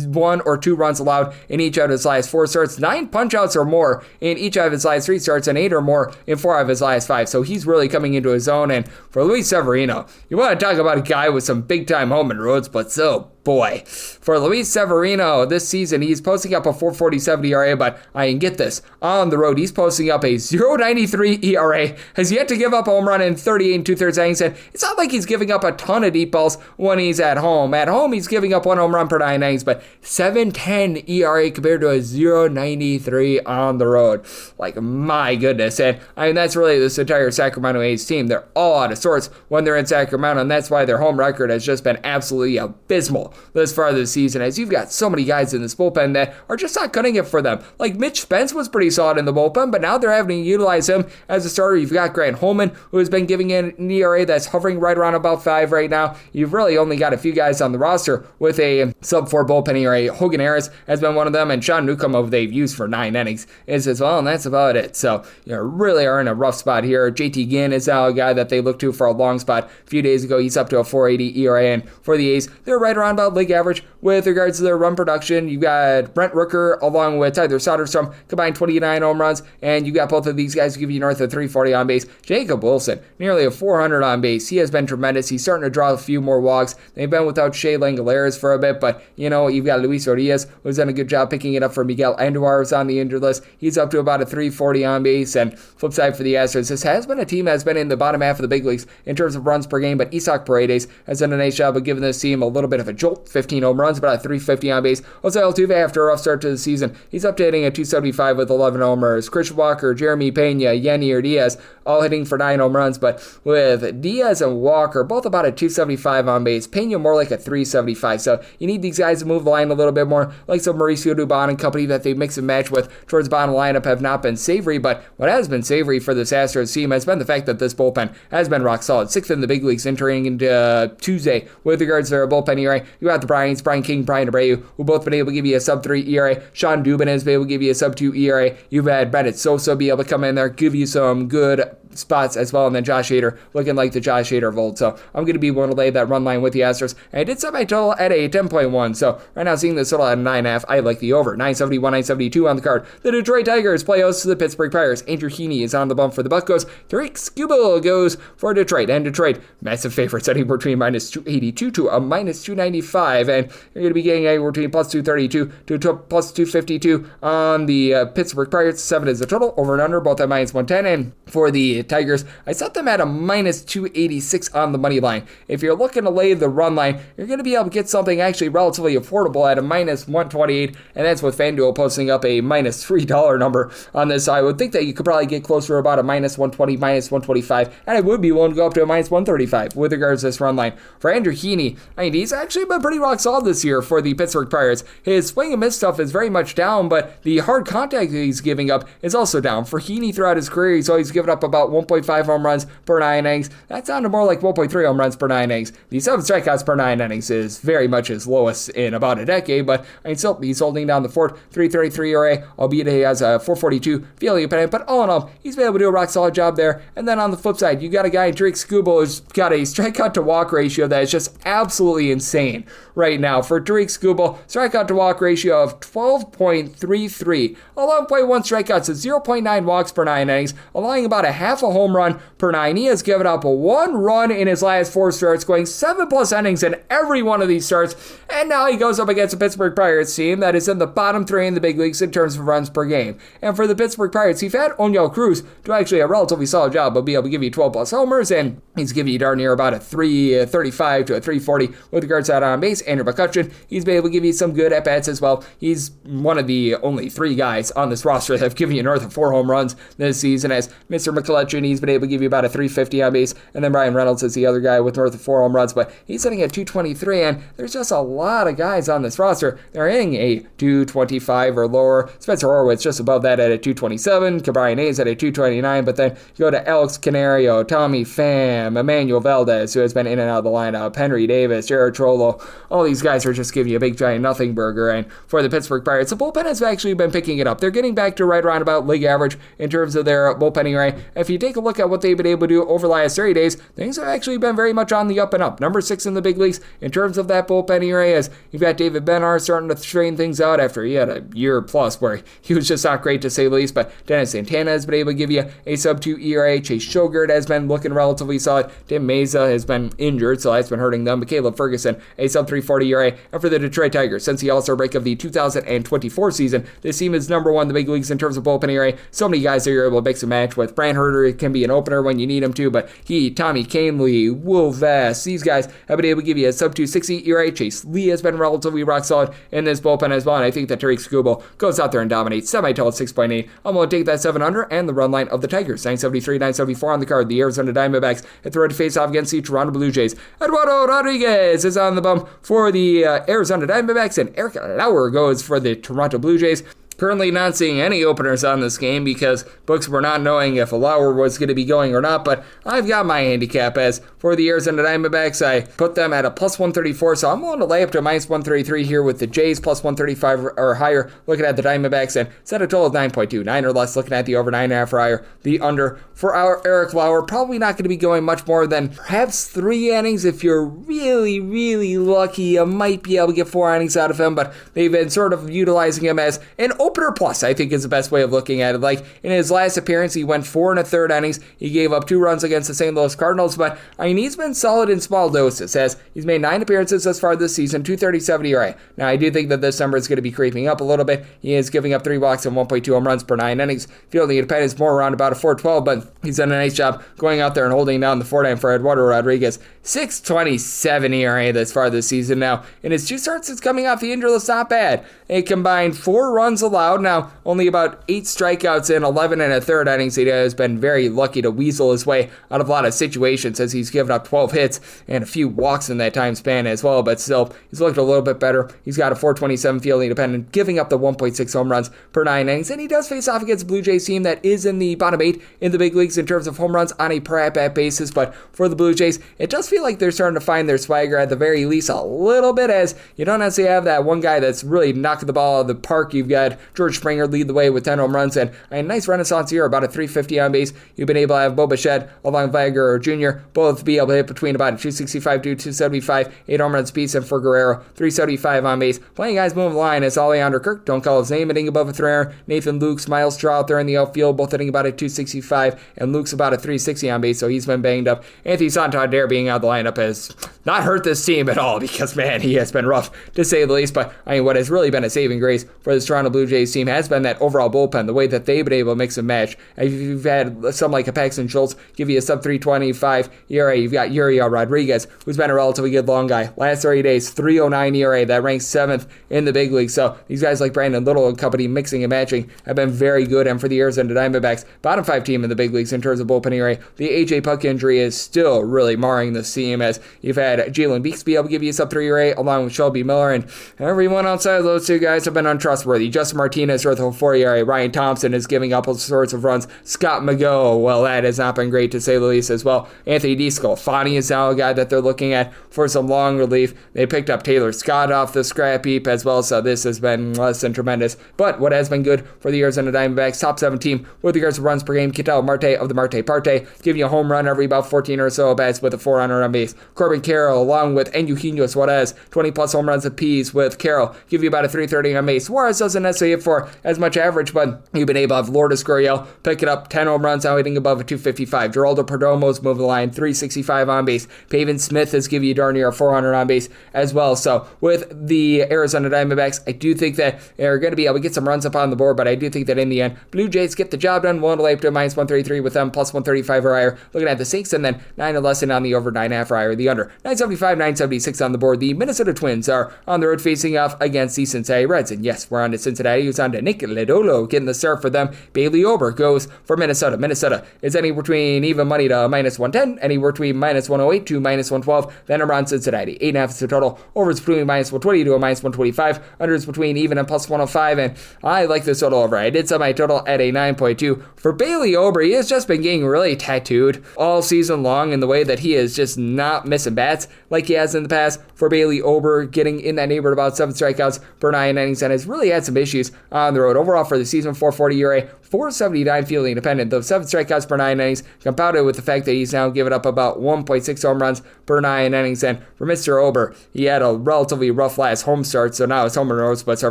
1 or 2 runs allowed in each of his last 4 starts, 9 punch-outs or more in each of his last 3 starts, and 8 or more in 4 of his last 5. So he's really coming into his own. And for Luis Severino, you want to talk about a guy with some big-time home and roads, but so boy. For Luis Severino this season, he's posting up a 4.47 ERA, but I can get this. On the road, he's posting up a 0.93 ERA, has yet to give up a home run in 38 2/3 innings, and it's not like he's giving up a ton of deep balls when he's at home. At home, he's giving up 1 home run per 9 innings, but 7.10 ERA compared to a 0.93 on the road. Like, my goodness. And I mean, that's really this entire Sacramento A's team. They're all out of sorts when they're in Sacramento, and that's why their home record has just been absolutely abysmal this far this season, as you've got so many guys in this bullpen that are just not cutting it for them. Like Mitch Spence was pretty solid in the bullpen, but now they're having to utilize him as a starter. You've got Grant Holman, who has been giving an ERA that's hovering right around about 5 right now. You've really only got a few guys on the roster with a sub-4 bullpen ERA. Hogan Harris has been one of them, and Sean Newcomb, who they've used for 9 innings, is as well, and that's about it. So, really are in a rough spot here. JT Ginn is now a guy that they looked to for a long spot. A few days ago, he's up to a 4.80 ERA, and for the A's, they're right around about league average with regards to their run production. You got Brent Rooker along with Tyler Soderstrom combined 29 home runs, and you got both of these guys who give you north of 340 on base. Jacob Wilson, nearly a 400 on base. He has been tremendous. He's starting to draw a few more walks. They've been without Shea Langolaris for a bit, but you've got Luis Rodriguez, who's done a good job picking it up for Miguel Andujar, who's on the injured list. He's up to about a 340 on base. And flip side for the Astros, this has been a team that's been in the bottom half of the big leagues in terms of runs per game, but Isaac Paredes has done a nice job of giving this team a little bit of a jolt. 15 home runs, about a 350 on base. Jose Altuve, after a rough start to the season, he's up to hitting a 275 with 11 homers. Chris Walker, Jeremy Pena, Yenier Diaz, all hitting for 9 home runs, but with Diaz and Walker, both about a 275 on base. Pena more like a 375, so you need these guys to move the line a little bit more, like some Mauricio Dubon and company that they mix and match with towards the bottom lineup have not been savory, but what has been savory for this Astros team has been the fact that this bullpen has been rock solid. 6th in the big leagues entering into Tuesday with regards to their bullpen ERA. You got the Bryants, Brian King, Brian Abreu, who both been able to give you a sub-3 ERA. Sean Dubin has been able to give you a sub-2 ERA. You've had Bennett Sosa be able to come in there, give you some good spots as well, and then Josh Hader looking like the Josh Hader of old. So I'm going to be willing to lay that run line with the Astros. And I did set my total at a 10.1. So right now, seeing this total at a 9.5, I like the over. 971, 972 on the card. The Detroit Tigers play host to the Pittsburgh Pirates. Andrew Heaney is on the bump for the Buccos. Tariq Skubal goes for Detroit. And Detroit, massive favorites, setting between minus 282 to a minus 295. And you're going to be getting anywhere between plus 232 to plus 252 on the Pittsburgh Pirates. 7 is the total. Over and under, both at minus 110. And for the Tigers, I set them at a minus 286 on the money line. If you're looking to lay the run line, you're going to be able to get something actually relatively affordable at a minus 128, and that's with FanDuel posting up a minus $3 number on this. So I would think that you could probably get closer to about a minus 120, minus 125, and I would be willing to go up to a minus 135 with regards to this run line. For Andrew Heaney, he's actually been pretty rock solid this year for the Pittsburgh Pirates. His swing and miss stuff is very much down, but the hard contact that he's giving up is also down. For Heaney throughout his career, he's always given up about 1.5 home runs per 9 innings. That's down to more like 1.3 home runs per 9 innings. The 7 strikeouts per 9 innings is very much his lowest in about a decade, but still, he's holding down the fort. 3.33 ERA, albeit he has a 4.42 fielding opponent, but all in all, he's been able to do a rock solid job there. And then on the flip side, you got a guy, Drake Skubal, who's got a strikeout to walk ratio that is just absolutely insane right now. For Drake Skubal, strikeout to walk ratio of 12.33, 11.1 strikeouts to 0.9 walks per 9 innings, allowing about a half a home run per 9. He has given up 1 run in his last 4 starts, going 7+ innings in every one of these starts, and now he goes up against a Pittsburgh Pirates team that is in the bottom 3 in the big leagues in terms of runs per game. And for the Pittsburgh Pirates, he's had Oneil Cruz do actually a relatively solid job of being able to give you 12+ homers, and he's giving you darn near about a 335 to a 340 with regards to that on base. Andrew McCutchen, he's been able to give you some good at-bats as well. He's one of the only 3 guys on this roster that have given you north of 4 home runs this season. As Mr. McCutchen, he's been able to give you about a 350 on base, and then Brian Reynolds is the other guy with north of 4 home runs, but he's sitting at 223, and there's just a lot of guys on this roster. They're hitting a 225 or lower. Spencer Horwitz just above that at a 227, Cabrian Hayes at a 229, but then you go to Alex Canario, Tommy Pham, Emmanuel Valdez, who has been in and out of the lineup, Henry Davis, Jared Trollo. All these guys are just giving you a big giant nothing burger, and for the Pittsburgh Pirates, the bullpen has actually been picking it up. They're getting back to right around about league average in terms of their bullpen ERA. If you take a look at what they've been able to do over the last 30 days, things have actually been very much on the up and up. Number 6 in the big leagues in terms of that bullpen ERA, as you've got David Benhar starting to straighten things out after he had a year plus where he was just not great to say the least, but Dennis Santana has been able to give you a sub-2 ERA. Chase Shogert has been looking relatively solid. Tim Meza has been injured, so that's been hurting them, but Caleb Ferguson, a sub-340 ERA. And for the Detroit Tigers, since the All-Star break of the 2024 season, this team is number 1 in the big leagues in terms of bullpen ERA. So many guys that you're able to mix and match with. Brant Herter can be an opener when you need him to, but he, Tommy Kahnle, Will Vest, these guys have been able to give you a sub-260 ERA. Chase Lee has been relatively rock solid in this bullpen as well, and I think that Tariq Skubal goes out there and dominates. Semi-total 6.8. I'm going to take that 7 under and the run line of the Tigers. 973, 974 on the card. The Arizona Diamondbacks at the road to face off against the Toronto Blue Jays. Eduardo Rodriguez is on the bump for the Arizona Diamondbacks, and Eric Lauer goes for the Toronto Blue Jays. Currently not seeing any openers on this game because books were not knowing if Lauer was going to be going or not, but I've got my handicap as for the Arizona Diamondbacks. I put them at a plus 134, so I'm willing to lay up to minus 133 here with the Jays, plus 135 or higher, looking at the Diamondbacks, and set a total of 9.2, 9 or less, looking at the over 9.5 or higher. The under for our Eric Lauer, probably not going to be going much more than perhaps 3 innings. If you're really, really lucky, you might be able to get 4 innings out of him, but they've been sort of utilizing him as an opener plus, I think is the best way of looking at it. Like in his last appearance, he went 4 1/3 innings. He gave up 2 runs against the St. Louis Cardinals, but I mean, he's been solid in small doses, as he's made 9 appearances thus far this season, 237 ERA. Now, I do think that this number is going to be creeping up a little bit. He is giving up 3 walks and 1.2 home runs per 9 innings. Fielding independence more around about a 412, but he's done a nice job going out there and holding down the 4-9 for Eduardo Rodriguez. 6.27 ERA thus far this season. Now, in his 2 starts since coming off the injury list, not bad. A combined 4 runs allowed. Now, only about 8 strikeouts in 11 1/3 innings. He has been very lucky to weasel his way out of a lot of situations, as he's given up 12 hits and a few walks in that time span as well, but still, he's looked a little bit better. He's got a 427 fielding independent, giving up the 1.6 home runs per 9 innings, and he does face off against a Blue Jays team that is in the bottom 8 in the big leagues in terms of home runs on a per at-bat basis, but for the Blue Jays, it does feel like they're starting to find their swagger at the very least a little bit, as you don't necessarily have that one guy that's really knocking the ball out of the park. You've got George Springer lead the way with 10 home runs, and a nice renaissance here, about a 350 on base. You've been able to have Bo Bichette along Viagra Jr., both be able to hit between about a 265 to 275, 8 home runs apiece, and for Guerrero, 375 on base. Playing guys moving the line is Alejandro Kirk, don't call his name, hitting above a 300. Nathan Lukes, Miles Straw out there in the outfield, both hitting about a 265, and Luke's about a 360 on base, so he's been banged up. Anthony Santander being out of the lineup has not hurt this team at all, because, man, he has been rough, to say the least. But, I mean, what has really been a saving grace for this Toronto Blue Jays team has been that overall bullpen, the way that they've been able to mix and match. If you've had some like a Paxton Schultz give you a sub-325 ERA, you've got Uriel Rodriguez, who's been a relatively good long guy. Last 30 days, 309 ERA, that ranks 7th in the big league. So these guys like Brandon Little and company mixing and matching have been very good. And for the Arizona Diamondbacks, bottom 5 team in the big leagues in terms of bullpen ERA, the A.J. Puck injury is still really marring the seam, as you've had Jalen Beeks be able to give you a sub-3 ERA along with Shelby Miller, and everyone outside of those 2 guys have been untrustworthy. Justin Martinez with a 4 ERA. Ryan Thompson is giving up all sorts of runs. Scott McGough, well, that has not been great to say the least as well. Anthony DeSclafani is now a guy that they're looking at for some long relief. They picked up Taylor Scott off the scrap heap as well, so this has been less than tremendous. But what has been good for the Arizona Diamondbacks, top 7 team with regards to runs per game, Ketel Marte of the Marte Parte, giving you a home run every about 14 or so bats with a 400 on base. Corbin Carroll, along with Eugenio Suarez, 20 plus home runs apiece with Carroll, give you about a 330 on base. Suarez doesn't necessarily hit for as much average, but you've been able to have Lourdes Gurriel picking up 10 home runs, now hitting above a 255. Geraldo Perdomo's moving the line, 365 on base. Pavin Smith has given you darn near a 400 on base as well. So with the Arizona Diamondbacks, I do think that they're going to be able to get some runs up on the board, but I do think that in the end, Blue Jays get the job done. Willing to lay up to minus 133 with them, plus 135 or higher. Looking at the Sinks, and then 9 or less and on the over 9.5 or higher. The under 975, 976 on the board. The Minnesota Twins are on the road facing off against the Cincinnati Reds, and yes, we're on to Cincinnati. Who's on to Nick Lodolo getting the start for them. Bailey Ober goes for Minnesota. Minnesota is anywhere between even money to minus 110, anywhere between minus 108 to minus 112. Then around Cincinnati, 8.5 is the total. Over is between minus 120 to a minus 125. Under is between even and plus 105, and I like this total over. I did set my total at a 9.2. For Bailey Ober, he has just been getting really tattooed all season long in the way that he is just not missing bats like he has in the past. For Bailey Ober, getting in that neighborhood about 7 strikeouts per 9 innings, and has really had some issues Padres on the road. Overall for the season, 4.40 ERA, 4.79 fielding independent, though 7 strikeouts per 9 innings, compounded with the fact that he's now given up about 1.6 home runs per 9 innings. And for Mr. Ober, he had a relatively rough last home start, so now his home and road splits are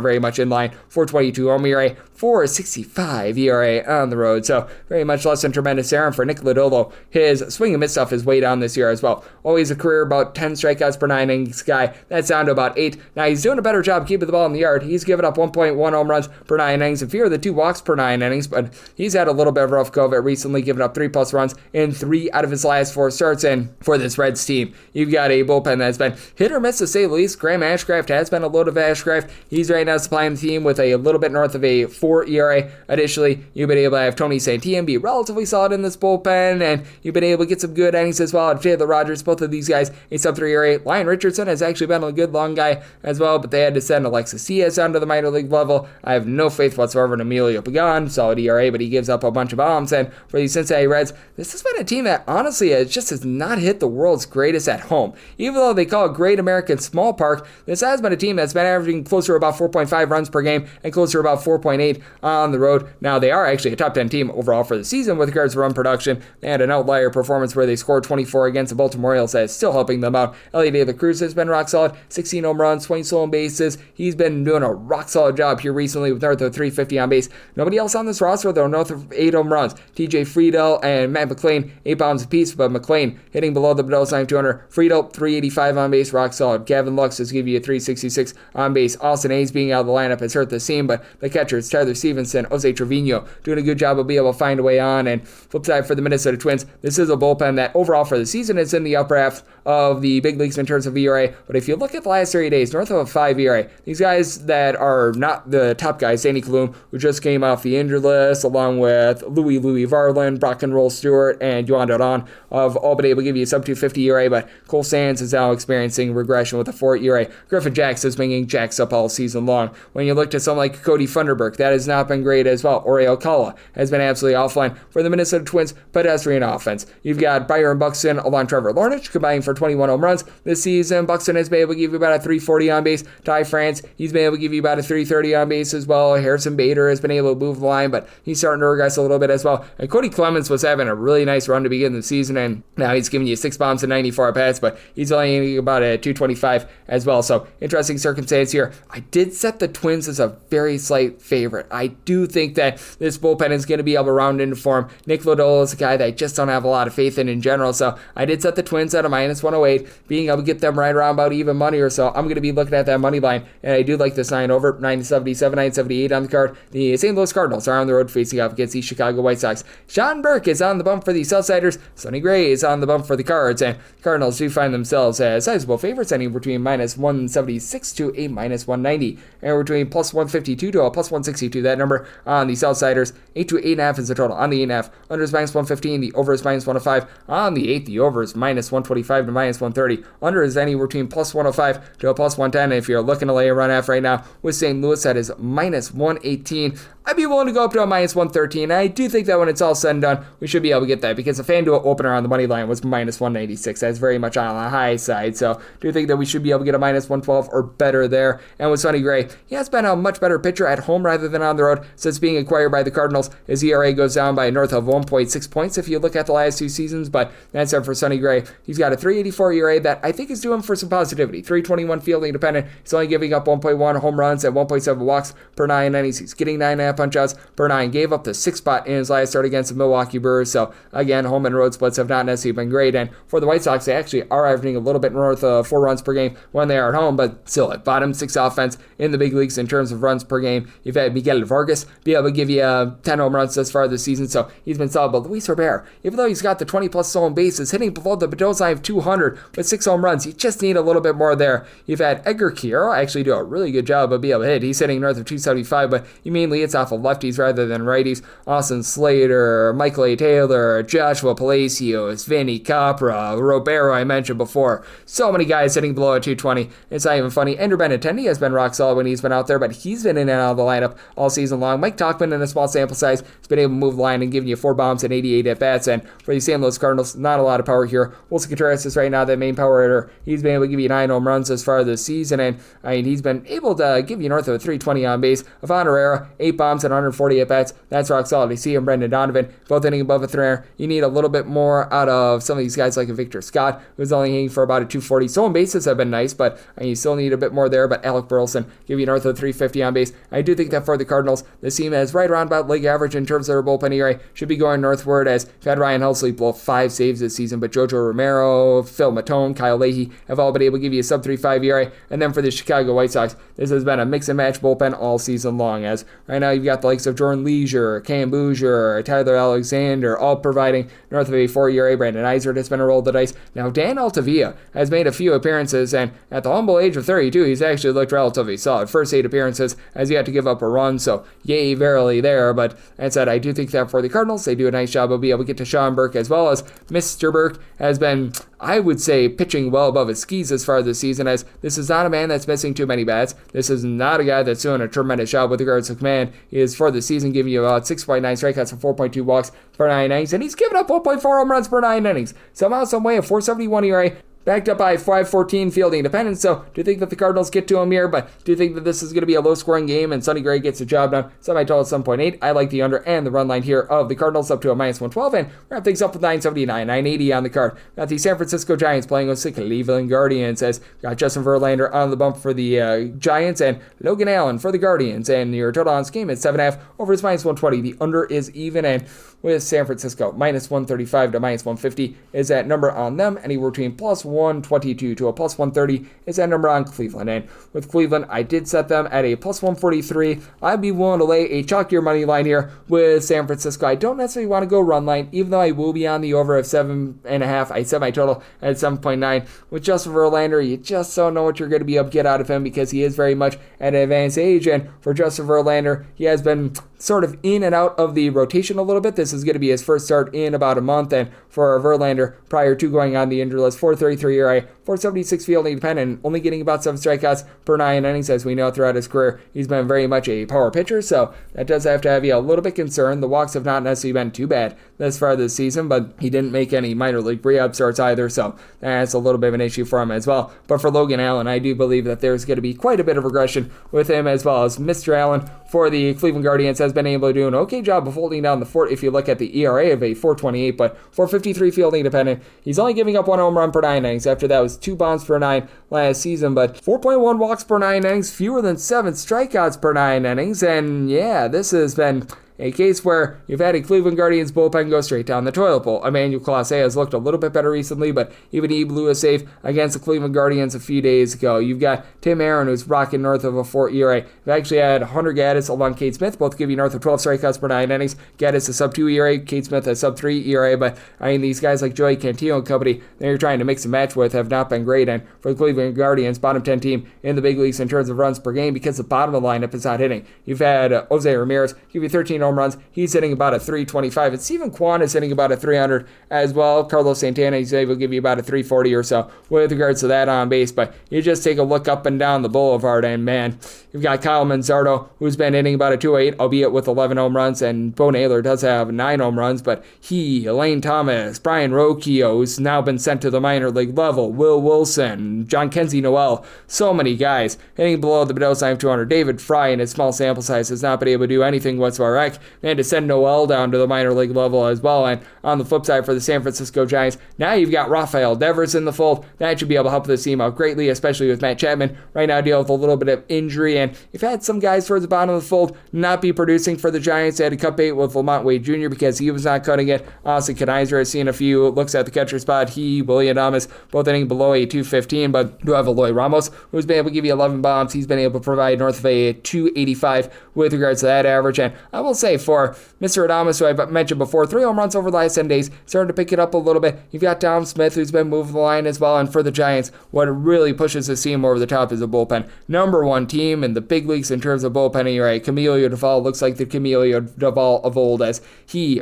very much in line. 4.22 home ERA, 4.65 ERA on the road, so very much less than tremendous there. And for Nick Lodolo, his swing and miss stuff is way down this year as well. Always a career about 10 strikeouts per 9 innings guy. That's down to about 8. Now he's doing a better job keeping the ball in the yard. He's given up 1.1 home runs per 9 innings and fewer than 2 walks per 9 innings, but he's had a little bit of a rough go of it recently, giving up 3+ runs in 3 out of his last 4 starts. And for this Reds team, you've got a bullpen that's been hit or miss to say the least. Graham Ashcraft has been a load of Ashcraft. He's right now supplying the team with a little bit north of a 4 ERA. Additionally, you've been able to have Tony Santillan be relatively solid in this bullpen, and you've been able to get some good innings as well. And Taylor Rogers, both of these guys, a sub-3 ERA. Lyon Richardson has actually been a good long guy as well, but they had to send Alexis Diaz down to the minor league level. I have no faith whatsoever in Emilio Pagan, solid ERA, but he gives up a bunch of bombs. And for the Cincinnati Reds, this has been a team that honestly has not hit the world's greatest at home. Even though they call it Great American Small Park, this has been a team that's been averaging closer to about 4.5 runs per game and closer to about 4.8 on the road. Now, they are actually a top 10 team overall for the season with regards to run production. They had an outlier performance where they scored 24 against the Baltimore Orioles. That is still helping them out. Elliot De La Cruz has been rock solid, 16 home runs, 20 stolen bases. He's been doing a rock solid job here recently with north of 350 on base. Nobody else on this roster, though, north of 8 home runs. TJ Friedel and Matt McLean, 8 bombs apiece, but McLean hitting below the Bedell's 200. Friedel, 385 on base, rock solid. Gavin Lux has given you a 366 on base. Austin Hayes being out of the lineup has hurt the seam, but the catchers, Tyler Stevenson, Jose Trevino, doing a good job of being able to find a way on. And flip side for the Minnesota Twins, this is a bullpen that overall for the season is in the upper half of the big leagues in terms of ERA. But if you look at the last 30 days, north of a 5 ERA, these guys that are not the top guys, Danny Kalum, who just came off the injured list, along with Louis Varland, Brock and Roll Stewart, and Yohan Dodon, have all been able to give you a sub 250 ERA, but Cole Sands is now experiencing regression with a 4 ERA. Griffin Jacks is bringing Jacks up all season long. When you look to someone like Cody Funderburk, that has not been great as well. Oriel Kala has been absolutely offline for the Minnesota Twins pedestrian offense. You've got Byron Buxton along Trevor Lornich combining for 21 home runs this season. Buxton has been able to give you about a 340 on base. Ty France, he's been able to give you about a 330 on base as well. Harrison Bader has been able to move the line, but he's starting to regress a little bit as well. And Cody Clemens was having a really nice run to begin the season, and now he's giving you 6 bombs and 94 at bats, but he's only getting about a 225 as well. So interesting circumstance here. I did set the Twins as a very slight favorite. I do think that this bullpen is going to be able to round into form. Nick Lodolo is a guy that I just don't have a lot of faith in general, so I did set the Twins at a minus 108, being able to get them right around about even money or so. I'm going to be looking at that money line, and I do like this 9 over, 977, 978 on the card. The St. Louis Cardinals are on the road facing off against the Chicago White Sox. Sean Burke is on the bump for the Southsiders. Sonny Gray is on the bump for the Cards, and Cardinals do find themselves as sizable favorites, ending between minus 176 to a minus 190, and between plus 152 to a plus 162. That number on the Southsiders. 8 to 8.5 is the total on the 8.5. Under is minus 115. The over is minus 105. On the 8, the over is minus 125 to minus 130. Under is anywhere between plus 105 to a plus 110. And if you're looking to lay a run half right now with St. Louis, that is minus 118. I'd be willing to go up to a minus 113. I do think that when it's all said and done, we should be able to get that because the FanDuel opener on the money line was minus 196. That's very much on the high side. So I do think that we should be able to get a minus 112 or better there. And with Sonny Gray, he has been a much better pitcher at home rather than on the road since being acquired by the Cardinals. His ERA goes down by north of 1.6 points if you look at the last 2 seasons, but that's it for Sonny Gray. He's got a 384 ERA that I think is doing for some positivity. 321 fielding independent. He's only giving up 1.1 home runs and 1.7 walks per 9 innings. He's getting 9.5 punch-outs per 9. Gave up the 6th spot in his last start against the Milwaukee Brewers. So again, home and road splits have not necessarily been great. And for the White Sox, they actually are averaging a little bit north of 4 runs per game when they are at home, but still at bottom 6 offense in the big leagues in terms of runs per game. You've had Miguel Vargas be able to give you 10 home runs thus far this season, so he's been solid. But Luis Robert, even though he's got the 20-plus stolen bases, hitting below the Bedell's line of 200 with 6 home runs, you just need a little bit more there. You've had Edgar Quiero actually do a really good job of being able to hit. He's hitting north of 275, but he mainly hits off of lefties rather than righties. Austin Slater, Michael A. Taylor, Joshua Palacios, Vinny Capra, Robero I mentioned before. So many guys hitting below a 220. It's not even funny. Andrew Benintendi has been rock solid when he's been out there, but he's been in and out of the lineup all season long. Mike Tauchman, in a small sample size, has been able to move the line and giving you 4 bombs and 88 at-bats. And for the St. Louis Cardinals, not a lot of power here. Wilson Contreras is right now the main power hitter. He's been able to give you 9 home runs as far as this season, and I mean, he's been able to give you north of a 320 on base. Ivan Herrera, 8 bombs and 140 at-bats. That's rock solid. You see him, Brendan Donovan, both hitting above a 300. You need a little bit more out of some of these guys like a Victor Scott, who's only hitting for about a 240. Stolen bases have been nice, but you still need a bit more there. But Alec Burleson give you north of 350 on base. I do think that for the Cardinals, this team is right around about league average in terms of their bullpen ERA. Should be going northward as you've had Ryan Helsley blow 5 saves this season, but Jojo Romero, Phil Matone, Kyle Leahy have all been able to give you a sub 3.5 ERA. And then for the Chicago White Sox, this has been a mix and match bullpen all season long, as right now you've got the likes of Jordan Leisure, Cam Bouger, Tyler Alexander, all providing north of a 4 ERA. Brandon Eisert has been a roll of the dice. Now Dan Altavilla has made a few appearances, and at the humble age of 32, he's actually looked relatively solid. First 8 appearances has yet to give up a run, so yay verily there. But that said, I do think that for the Cardinals, they do a nice job of being able to get to Sean Burke, as well as Mr. Burke has been, I would say, pitching well above his skis as far as this season, as this is not a man that's missing too many bats. This is not a guy that's doing a tremendous job with regards to command. He is for the season giving you about 6.9 strikeouts and 4.2 walks per 9 innings, and he's given up 1.4 home runs per 9 innings. Somehow, some way, a 4.71 ERA, backed up by 5.14 fielding independence. So do you think that the Cardinals get to him here? But do you think that this is going to be a low-scoring game and Sonny Gray gets the job done? Semi-total 7.8. I like the under and the run line here of the Cardinals up to a -112. And wrap things up with 979, 980 on the card. Got the San Francisco Giants playing with the Cleveland Guardians, as got Justin Verlander on the bump for the Giants and Logan Allen for the Guardians. And your total on this game is 7.5. Over is -120. The under is even, and with San Francisco, -135 to -150 is that number on them. Anywhere between +122 to a +130 is that number on Cleveland. And with Cleveland, I did set them at a +143. I'd be willing to lay a chalkier money line here with San Francisco. I don't necessarily want to go run line, even though I will be on the over of 7.5. I set my total at 7.9. With Justin Verlander, you just don't know what you're going to be able to get out of him, because he is very much at an advanced age. And for Justin Verlander, he has been sort of in and out of the rotation a little bit. This is going to be his first start in about a month, and for Verlander, prior to going on the injury list, 4.33 ERA, 4.76 fielding independent, only getting about 7 strikeouts per 9 innings. As we know, throughout his career, he's been very much a power pitcher, so that does have to have you a little bit concerned. The walks have not necessarily been too bad this far this season, but he didn't make any minor league rehab starts either, so that's a little bit of an issue for him as well. But for Logan Allen, I do believe that there's going to be quite a bit of regression with him, as well as Mr. Allen for the Cleveland Guardians has been able to do an okay job of holding down the fort if you look at the ERA of a 4.28, but 4.53 fielding independent. He's only giving up 1 home run per 9 innings. After that was 2 bombs per 9 last season, but 4.1 walks per 9 innings, fewer than 7 strikeouts per 9 innings, and yeah, this has been a case where you've had a Cleveland Guardians bullpen go straight down the toilet bowl. Emmanuel Clase has looked a little bit better recently, but even he blew a save against the Cleveland Guardians a few days ago. You've got Tim Aaron, who's rocking north of a 4 ERA. You've actually had Hunter Gaddis along Cade Smith, both give you north of 12 strikeouts per 9 innings. Gaddis a sub 2 ERA, Cade Smith a sub 3 ERA, but I mean, these guys like Joey Cantillo and company that you're trying to mix and match with have not been great. And for the Cleveland Guardians, bottom 10 team in the big leagues in terms of runs per game, because the bottom of the lineup is not hitting. You've had Jose Ramirez give you 13 home runs. He's hitting about a 325, and Steven Kwan is hitting about a 300 as well. Carlos Santana, he's able to give you about a 340 or so with regards to that on base, but you just take a look up and down the boulevard, and man, you've got Kyle Manzardo, who's been hitting about a 208, albeit with 11 home runs, and Bo Naylor does have 9 home runs, but Elaine Thomas, Brian Rocchio, who's now been sent to the minor league level, Will Wilson, John Kenzie Noel, so many guys hitting below the Bedell's line of 200. David Fry, in his small sample size, has not been able to do anything whatsoever. And to send Noel down to the minor league level as well. And on the flip side for the San Francisco Giants, now you've got Rafael Devers in the fold. That should be able to help this team out greatly, especially with Matt Chapman right now dealing with a little bit of injury. And you've had some guys towards the bottom of the fold not be producing for the Giants. They had to cut bait with Lamont Wade Jr. because he was not cutting it. Austin Kanizer has seen a few looks at the catcher spot. William Adames, both hitting below a 215, but do have Eloy Ramos, who's been able to give you 11 bombs. He's been able to provide north of a 285 with regards to that average. And I will say for Mr. Adames, who I mentioned before, 3 home runs over the last 10 days, starting to pick it up a little bit. You've got Dom Smith, who's been moving the line as well, and for the Giants, what really pushes this team over the top is the bullpen. Number 1 team in the big leagues in terms of bullpen ERA. Camilo Duvall looks like the Camilo Duvall of old, as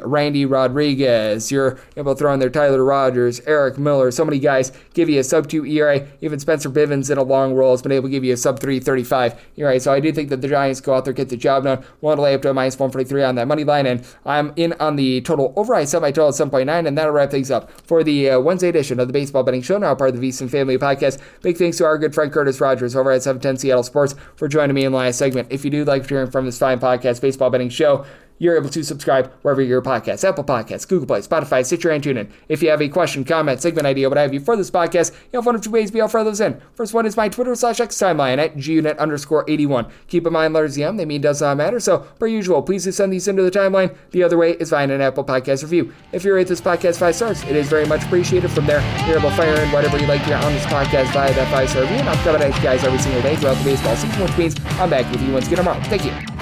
Randy Rodriguez, you're able to throw in there Tyler Rogers, Eric Miller, so many guys give you a sub 2 ERA. Even Spencer Bivens in a long roll has been able to give you a sub 3.35 ERA. So I do think that the Giants go out there, get the job done. Want to lay up to a -145, 7.3 on that money line, and I'm in on the total over. I set my total at 7.9, and that'll wrap things up for the Wednesday edition of the Baseball Betting Show, now part of the VSiN Family Podcast. Big thanks to our good friend Curtis Rogers over at 710 Seattle Sports for joining me in the last segment. If you do like hearing from this fine podcast, Baseball Betting Show, you're able to subscribe wherever your podcasts, Apple Podcasts, Google Play, Spotify, Stitcher, and TuneIn. If you have a question, comment, segment idea, what have you for this podcast, you have one of two ways to be able to throw those in. First one is my Twitter/X timeline at gunit_81. Keep in mind, letters EM, they mean does not matter. So, per usual, please do send these into the timeline. The other way is via an Apple Podcast review. If you rate this podcast 5 stars, it is very much appreciated. From there, you're able to fire in whatever you like here on this podcast via that 5-star review. And I'm coming at you guys every single day throughout the baseball season, which means I'm back with you once again tomorrow. Thank you.